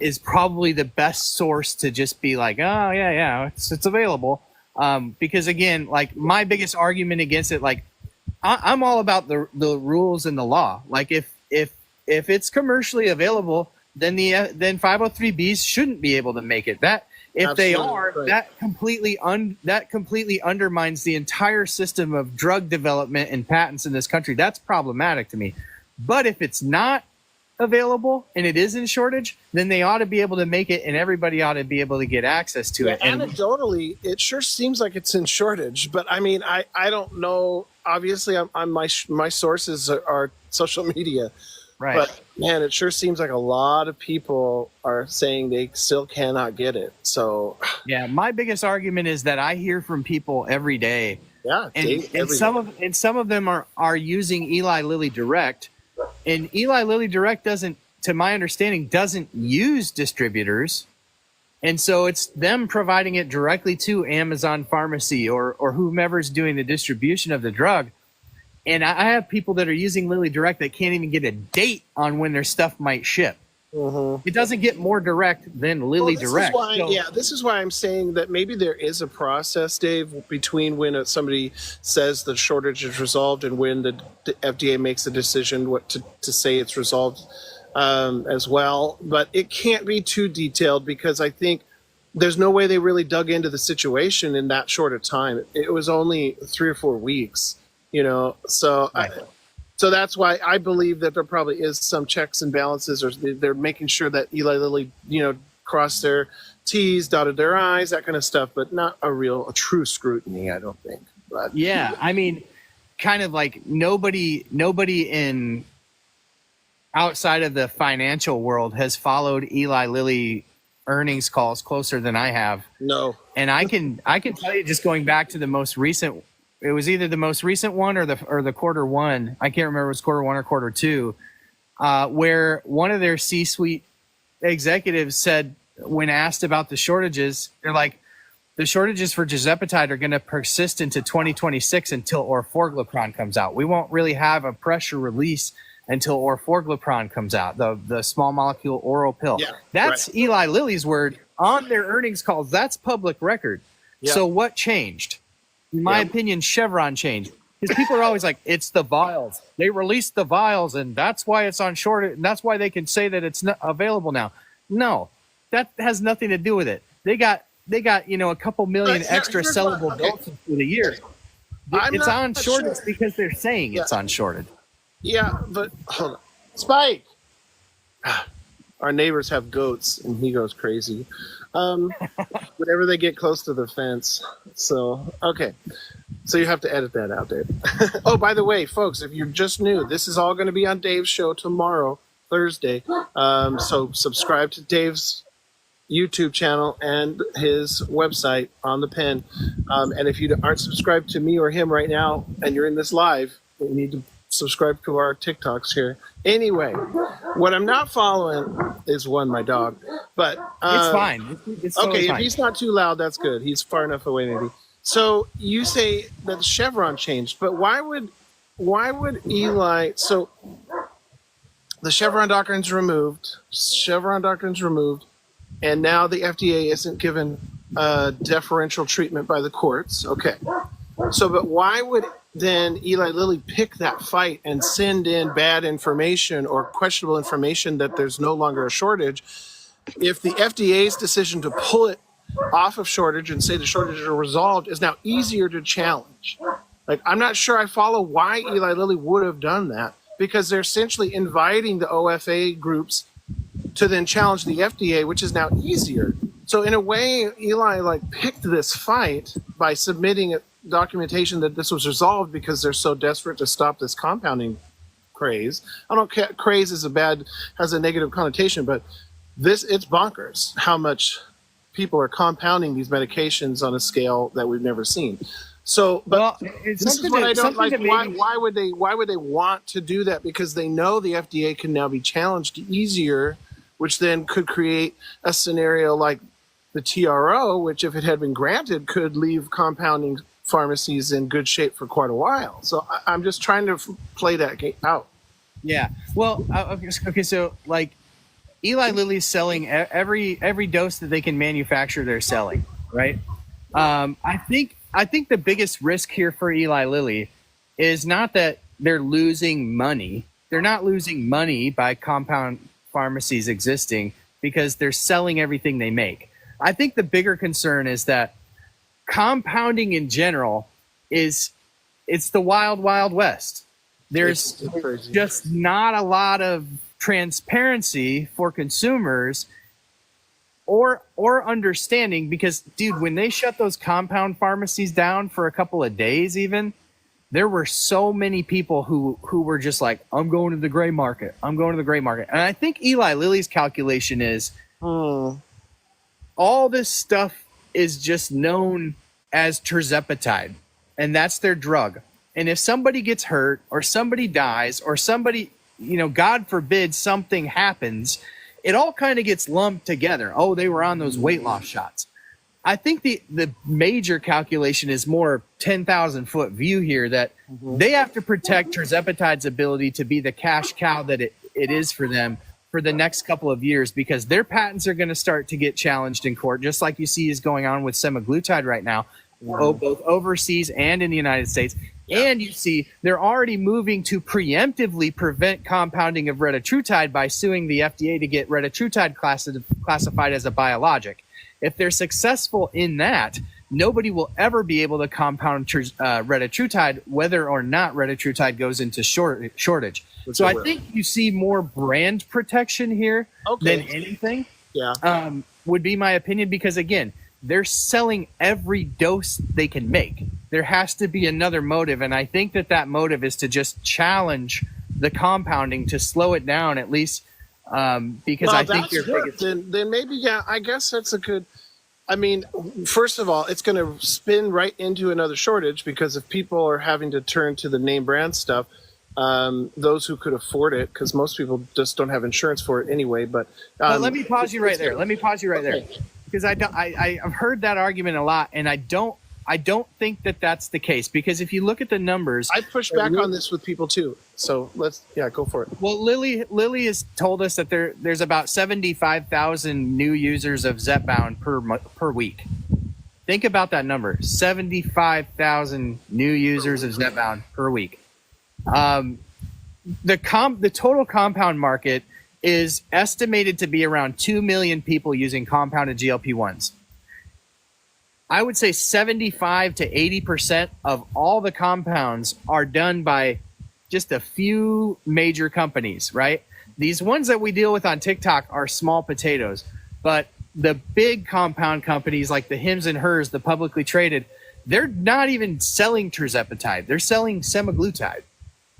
is probably the best source to just be like, oh yeah, it's available. Because again, like my biggest argument against it, like I'm all about the rules and the law. Like if it's commercially available, then 503Bs shouldn't be able to make it. That if Absolutely, they are, right. that completely undermines the entire system of drug development and patents in this country. That's problematic to me. But if it's not available and it is in shortage, then they ought to be able to make it, and everybody ought to be able to get access to it. And anecdotally, it sure seems like it's in shortage, but I mean, I don't know. Obviously, my sources are social media, right? But man, it sure seems like a lot of people are saying they still cannot get it. So yeah, my biggest argument is that I hear from people every day. Yeah, and some of them are using Eli Lilly Direct. And Eli Lilly Direct doesn't, to my understanding, doesn't use distributors. And so it's them providing it directly to Amazon Pharmacy or whomever's doing the distribution of the drug. And I have people that are using Lilly Direct that can't even get a date on when their stuff might ship. Mm-hmm. It doesn't get more direct than Lilly Direct. This is why I'm saying that maybe there is a process, Dave, between when somebody says the shortage is resolved and when the FDA makes a decision what to say it's resolved as well. But it can't be too detailed, because I think there's no way they really dug into the situation in that short a time. It was only 3 or 4 weeks, so. Right. So that's why I believe that there probably is some checks and balances, or they're making sure that Eli Lilly, crossed their T's, dotted their I's, that kind of stuff, but not a true scrutiny, I don't think. But Yeah, I mean, kind of like nobody in outside of the financial world has followed Eli Lilly earnings calls closer than I have. no. And I can tell you, just going back to the most recent, it was either the most recent one or the quarter one. I can't remember if it was quarter one or quarter two, where one of their C-suite executives said, when asked about the shortages, they're like, the shortages for tirzepatide are going to persist into 2026 until orforglipron comes out. We won't really have a pressure release until orforglipron comes out, the small molecule oral pill. Yeah, That's right. Eli Lilly's word on their earnings calls. That's public record. Yeah. So what changed? In my opinion, Chevron changed. Because people are always like, it's the vials. They released the vials, and that's why it's on short, and that's why they can say that it's not available now. No, that has nothing to do with it. They got a couple million But extra here's sellable what- okay. doses for the year. I'm It's not on shortage sure. because they're saying it's Yeah. on shortage. Yeah, but hold on. Spike! Our neighbors have goats, and he goes crazy. Whenever they get close to the fence. So, okay. So you have to edit that out, Dave. Oh, by the way, folks, if you're just new, this is all going to be on Dave's show tomorrow, Thursday. So subscribe to Dave's YouTube channel and his website on the pen. And if you aren't subscribed to me or him right now, and you're in this live, you need to subscribe to our TikToks here. Anyway, what I'm not following is my dog. But It's fine. It's totally okay, fine. if he's not too loud, that's good. He's far enough away, maybe. So you say that Chevron changed, but why would Eli? So the Chevron doctrine's removed. And now the FDA isn't given deferential treatment by the courts. Okay. So, but why would then Eli Lilly pick that fight and send in bad information or questionable information that there's no longer a shortage if the FDA's decision to pull it off of shortage and say the shortages are resolved is now easier to challenge? Like, I'm not sure I follow why Eli Lilly would have done that, because they're essentially inviting the OFA groups to then challenge the FDA, which is now easier. So in a way, Eli picked this fight by submitting documentation that this was resolved because they're so desperate to stop this compounding craze. I don't care, craze has a negative connotation, but it's bonkers how much people are compounding these medications on a scale that we've never seen. So, but it's this is something what that- I don't something like. that Why would they want to do that? Because they know the FDA can now be challenged easier, which then could create a scenario like the TRO, which if it had been granted, could leave compounding pharmacies in good shape for quite a while. So I'm just trying to play that game out. Yeah. Well, okay. So Eli Lilly's selling every dose that they can manufacture. They're selling, right? I think the biggest risk here for Eli Lilly is not that they're losing money. They're not losing money by compound pharmacies existing because they're selling everything they make. I think the bigger concern is that compounding in general it's the wild, wild west. There's It's crazy. just not a lot of transparency for consumers or understanding, because dude, when they shut those compound pharmacies down for a couple of days, even there were so many people who were just like, I'm going to the gray market. And I think Eli Lilly's calculation is all this stuff is just known as tirzepatide, and that's their drug. And if somebody gets hurt or somebody dies or somebody, God forbid something happens, it all kind of gets lumped together. Oh, they were on those weight loss shots. I think the major calculation is more 10,000 foot view here, that they have to protect tirzepatide's ability to be the cash cow that it is for them for the next couple of years, because their patents are going to start to get challenged in court, just like you see is going on with semaglutide right now, both overseas and in the United States. And you see they're already moving to preemptively prevent compounding of retatrutide by suing the FDA to get retatrutide classified as a biologic. If they're successful in that, nobody will ever be able to compound retatrutide, whether or not retatrutide goes into shortage. Which So I I will. think you see more brand protection here Okay. than anything. Yeah. Would be my opinion, because again, they're selling every dose they can make. There has to be another motive, and I think that motive is to just challenge the compounding to slow it down, at least, because I think that's good. Then maybe, yeah, I guess that's a good. I mean, first of all, it's going to spin right into another shortage, because if people are having to turn to the name brand stuff, those who could afford it, because most people just don't have insurance for it anyway. But let me pause you right there. Because I've heard that argument a lot, and I don't think that's the case, because if you look at the numbers, I push back on this with people too. So go for it. Well, Lily has told us that there's about 75,000 new users of Zepbound per week. Think about that number: 75,000 new users of Zepbound per week. The total compound market is estimated to be around 2 million people using compounded GLP-1s. I would say 75 to 80% of all the compounds are done by just a few major companies, right? These ones that we deal with on TikTok are small potatoes, but the big compound companies like the Hims and Hers, the publicly traded, they're not even selling tirzepatide. They're selling semaglutide.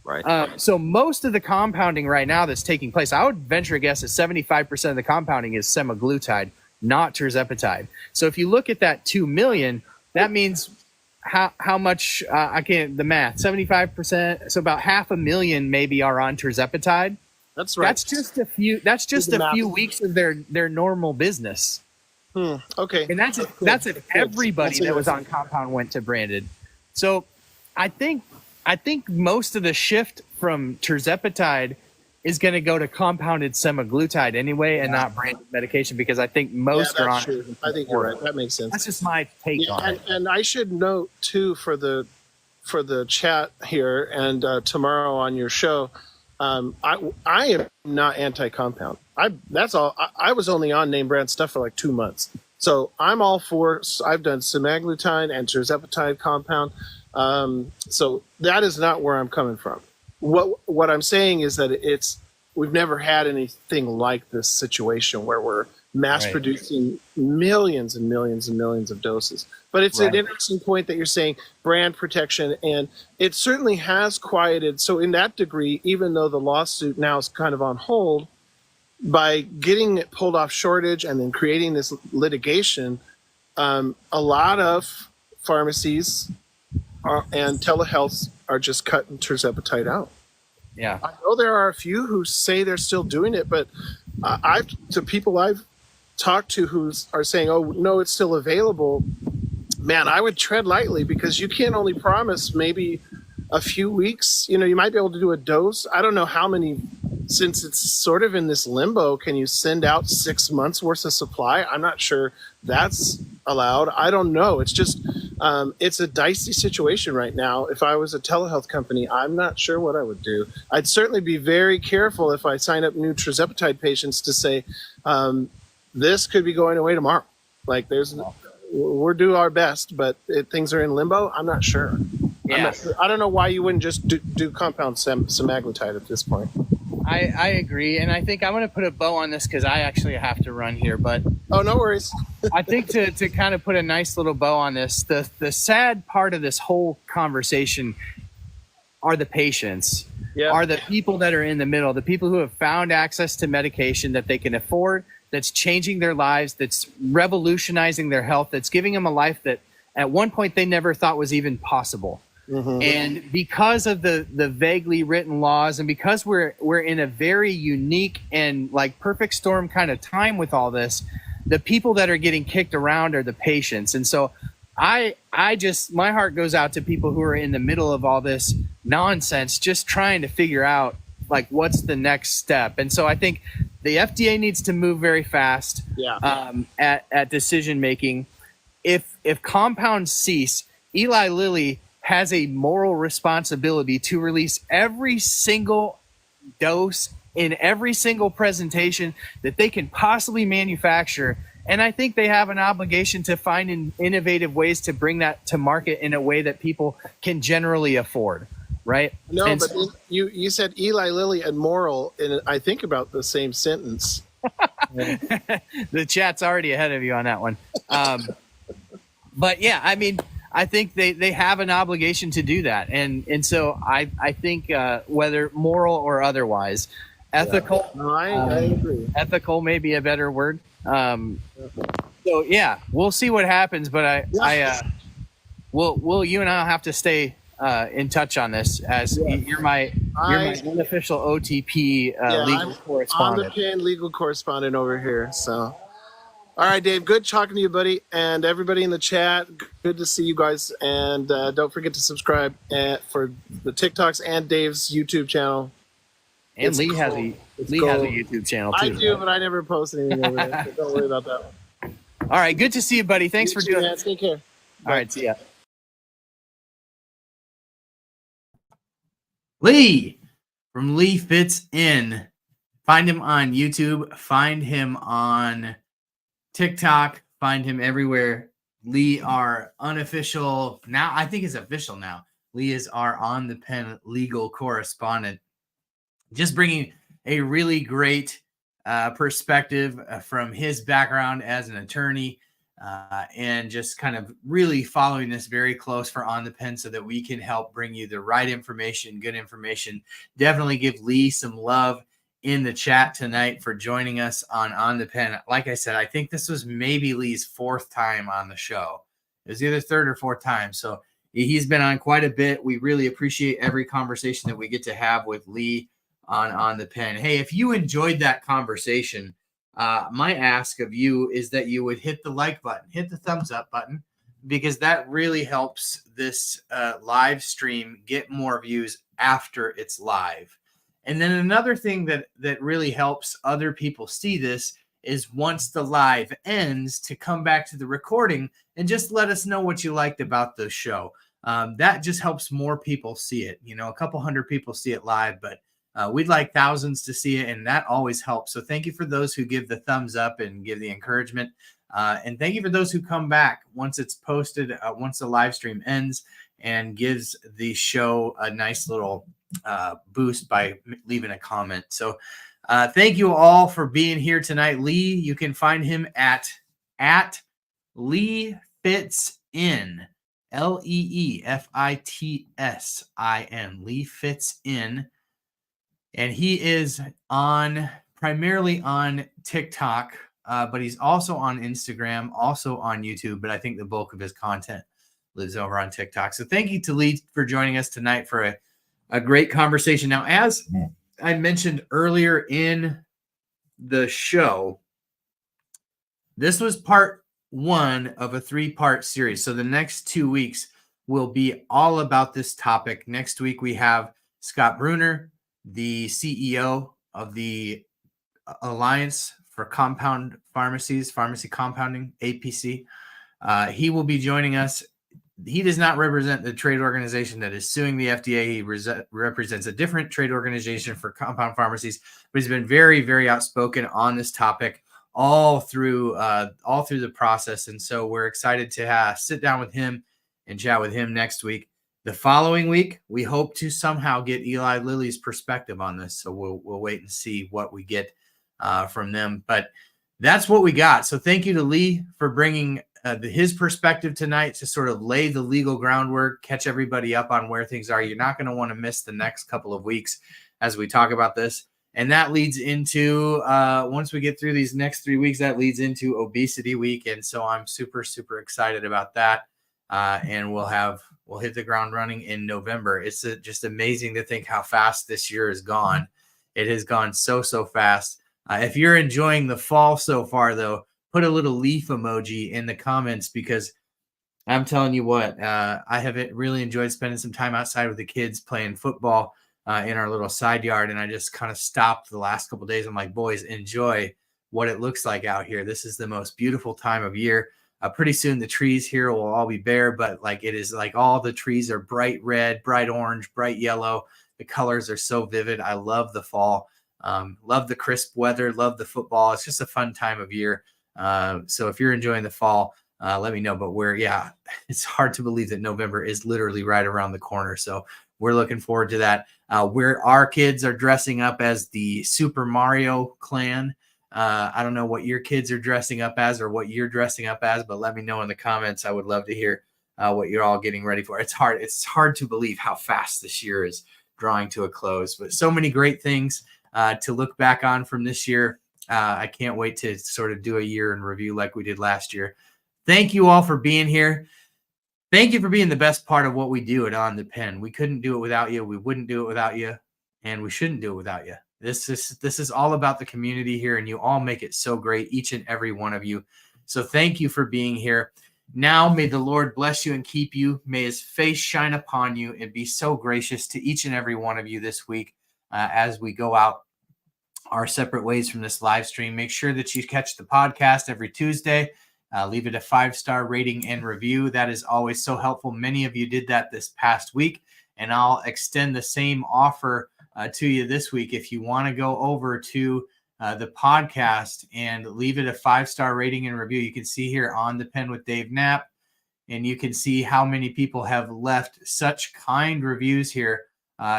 Right. So most of the compounding right now that's taking place, I would venture a guess that 75% of the compounding is semaglutide, not tirzepatide. So if you look at that 2 million, that means how much, the math, 75%, so about 500,000 maybe are on tirzepatide. That's right. That's just a few weeks of their normal business. Okay. And that's if everybody that was on compound went to branded. So I think most of the shift from tirzepatide is going to go to compounded semaglutide anyway, and not branded medication, because I think most are on. True. I think you're right. That makes sense. That's just my take on it. And I should note too, for the chat here and tomorrow on your show, I am not anti-compound. That's all. I was only on name brand stuff for like 2 months, so I'm all for. I've done semaglutide and tirzepatide compound. So that is not where I'm coming from. What I'm saying is that we've never had anything like this situation where we're mass producing millions and millions and millions of doses. But it's an interesting point that you're saying, brand protection, and it certainly has quieted. So in that degree, even though the lawsuit now is kind of on hold, by getting it pulled off shortage and then creating this litigation, a lot of pharmacies and telehealth are just cutting tirzepatide out. Yeah, I know there are a few who say they're still doing it, but to people I've talked to who are saying, "Oh no, it's still available." Man, I would tread lightly, because you can't only promise maybe a few weeks. You might be able to do a dose. I don't know how many, since it's sort of in this limbo. Can you send out 6 months worth of supply? I'm not sure that's allowed. I don't know. It's just, it's a dicey situation right now. If I was a telehealth company, I'm not sure what I would do. I'd certainly be very careful if I sign up new tirzepatide patients to say, this could be going away tomorrow. Like we're doing our best, but things are in limbo. I'm not sure. Yeah. I don't know why you wouldn't just do compound semaglutide at this point. I agree, and I think I'm going to put a bow on this because I actually have to run here. But oh, no worries. I think to kind of put a nice little bow on this, the sad part of this whole conversation are the patients, are the people that are in the middle, the people who have found access to medication that they can afford, that's changing their lives, that's revolutionizing their health, that's giving them a life that at one point they never thought was even possible. Mm-hmm. And because of the vaguely written laws, and because we're in a very unique and like perfect storm kind of time with all this, the people that are getting kicked around are the patients. And so I just, my heart goes out to people who are in the middle of all this nonsense, just trying to figure out like what's the next step. And so I think the FDA needs to move very fast at decision making. If compounds cease, Eli Lilly has a moral responsibility to release every single dose in every single presentation that they can possibly manufacture And I think they have an obligation to find innovative ways to bring that to market in a way that people can generally afford, right? No, And but you said Eli Lilly and moral, and I think about the same sentence. the chat's already ahead of you on that one. But yeah, I mean, I think they have an obligation to do that. And so I think whether moral or otherwise, ethical, No, I agree. ethical may be a better word. So yeah, we'll see what happens, but we'll you and I'll have to stay in touch on this, as you're my unofficial OTP legal correspondent. I'm the pin legal correspondent over here. So, all right, Dave, good talking to you, buddy, and everybody in the chat. Good to see you guys, and don't forget to subscribe for the TikToks and Dave's YouTube channel. And Lee has a YouTube channel too. I do, but I never post anything over there. So don't worry about that one. All right, good to see you, buddy. Thanks for doing it. Take care. All right, see ya. Lee from Lee Fits In. Find him on YouTube. Find him on TikTok. Find him everywhere. Lee, our unofficial, now I think it's official now. Lee is our On the Pen legal correspondent. Just bringing a really great perspective from his background as an attorney, and just kind of really following this very close for On the Pen so that we can help bring you the right information, good information. Definitely give Lee some love in the chat tonight for joining us on the Pen. Like I said, I think this was maybe Lee's fourth time on the show. It was either third or fourth time. So he's been on quite a bit. We really appreciate every conversation that we get to have with Lee on the Pen. Hey, if you enjoyed that conversation, my ask of you is that you would hit the like button, hit the thumbs up button, because that really helps this live stream get more views after it's live. And then another thing that really helps other people see this is once the live ends, to come back to the recording and just let us know what you liked about the show. That just helps more people see it. You know, a couple hundred people see it live, but we'd like thousands to see it, and that always helps. So thank you for those who give the thumbs up and give the encouragement. And thank you for those who come back once it's posted, once the live stream ends, and gives the show a nice little boost by leaving a comment. So thank you all for being here tonight. Lee, you can find him at Lee Fits In, LeeFitsin, Lee Fits In. And he is primarily on TikTok, but he's also on Instagram, also on YouTube. But I think the bulk of his content lives over on TikTok. So thank you to Lee for joining us tonight for a great conversation. Now, as I mentioned earlier in the show, this was part one of a 3-part series. So the next 2 weeks will be all about this topic. Next week, we have Scott Bruner, the CEO of the Alliance for Compound Pharmacies, Pharmacy Compounding, APC. He will be joining us. He does not represent the trade organization that is suing the FDA. He represents a different trade organization for compound pharmacies, but he's been very, very outspoken on this topic all through the process. And so we're excited to sit down with him and chat with him next week. The following week, we hope to somehow get Eli Lilly's perspective on this. So we'll wait and see what we get from them. But that's what we got. So thank you to Lee for bringing his perspective tonight to sort of lay the legal groundwork, catch everybody up on where things are. You're not going to want to miss the next couple of weeks as we talk about this. And that leads into, once we get through these next 3 weeks, that leads into Obesity Week. And so I'm super, super excited about that. And we'll hit the ground running in November. It's just amazing to think how fast this year has gone. It has gone so fast. If you're enjoying the fall so far, though, put a little leaf emoji in the comments, because I'm telling you what, I have really enjoyed spending some time outside with the kids playing football in our little side yard. And I just kind of stopped the last couple of days. I'm like, boys, enjoy what it looks like out here. This is the most beautiful time of year. Pretty soon the trees here will all be bare, but like it is like all the trees are bright red, bright orange, bright yellow. The colors are so vivid. I love the fall. Love the crisp weather. Love the football. It's just a fun time of year. So if you're enjoying the fall, let me know. But it's hard to believe that November is literally right around the corner. So we're looking forward to that. Where our kids are dressing up as the Super Mario clan. I don't know what your kids are dressing up as or what you're dressing up as, but let me know in the comments. I would love to hear what you're all getting ready for. It's hard to believe how fast this year is drawing to a close, but so many great things to look back on from this year. I can't wait to sort of do a year in review like we did last year. Thank you all for being here. Thank you for being the best part of what we do at On the Pen. We couldn't do it without you. We wouldn't do it without you, and we shouldn't do it without you. This is all about the community here, and you all make it so great, each and every one of you. So thank you for being here. Now may the Lord bless you and keep you. May his face shine upon you and be so gracious to each and every one of you this week as we go out our separate ways from this live stream. Make sure that you catch the podcast every Tuesday. Leave it a 5-star rating and review. That is always so helpful. Many of you did that this past week, and I'll extend the same offer to you this week. If you want to go over to the podcast and leave it a 5-star rating and review, you can see here On the Pen with Dave Knapp, and you can see how many people have left such kind reviews here.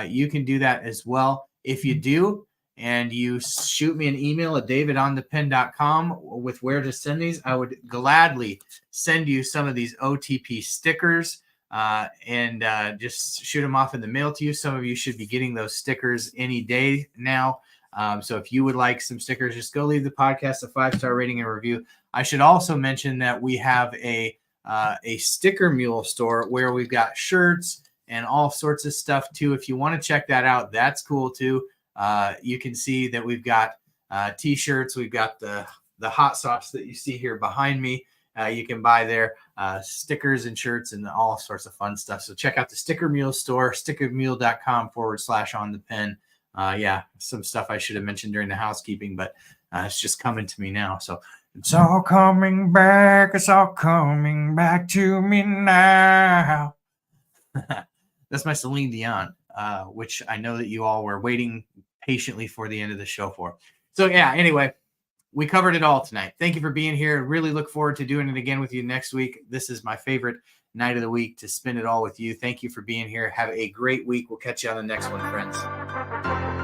You can do that as well. If you do, and you shoot me an email at davidonthepen.com with where to send these, I would gladly send you some of these OTP stickers and just shoot them off in the mail to you. Some of you should be getting those stickers any day now. So if you would like some stickers, just go leave the podcast a 5-star rating and review. I should also mention that we have a Sticker Mule store where we've got shirts and all sorts of stuff too. If you want to check that out, that's cool too. You can see that we've got t-shirts. We've got the hot sauce that you see here behind me. You can buy there stickers and shirts and all sorts of fun stuff. So check out the Sticker Mule store, stickermule.com/on the pen. Some stuff I should have mentioned during the housekeeping, but it's just coming to me now. So it's all coming back. It's all coming back to me now. That's my Celine Dion, which I know that you all were waiting patiently for the end of the show for. So anyway, we covered it all tonight. Thank you for being here. Really look forward to doing it again with you next week. This is my favorite night of the week to spend it all with you. Thank you for being here. Have a great week. We'll catch you on the next one, friends.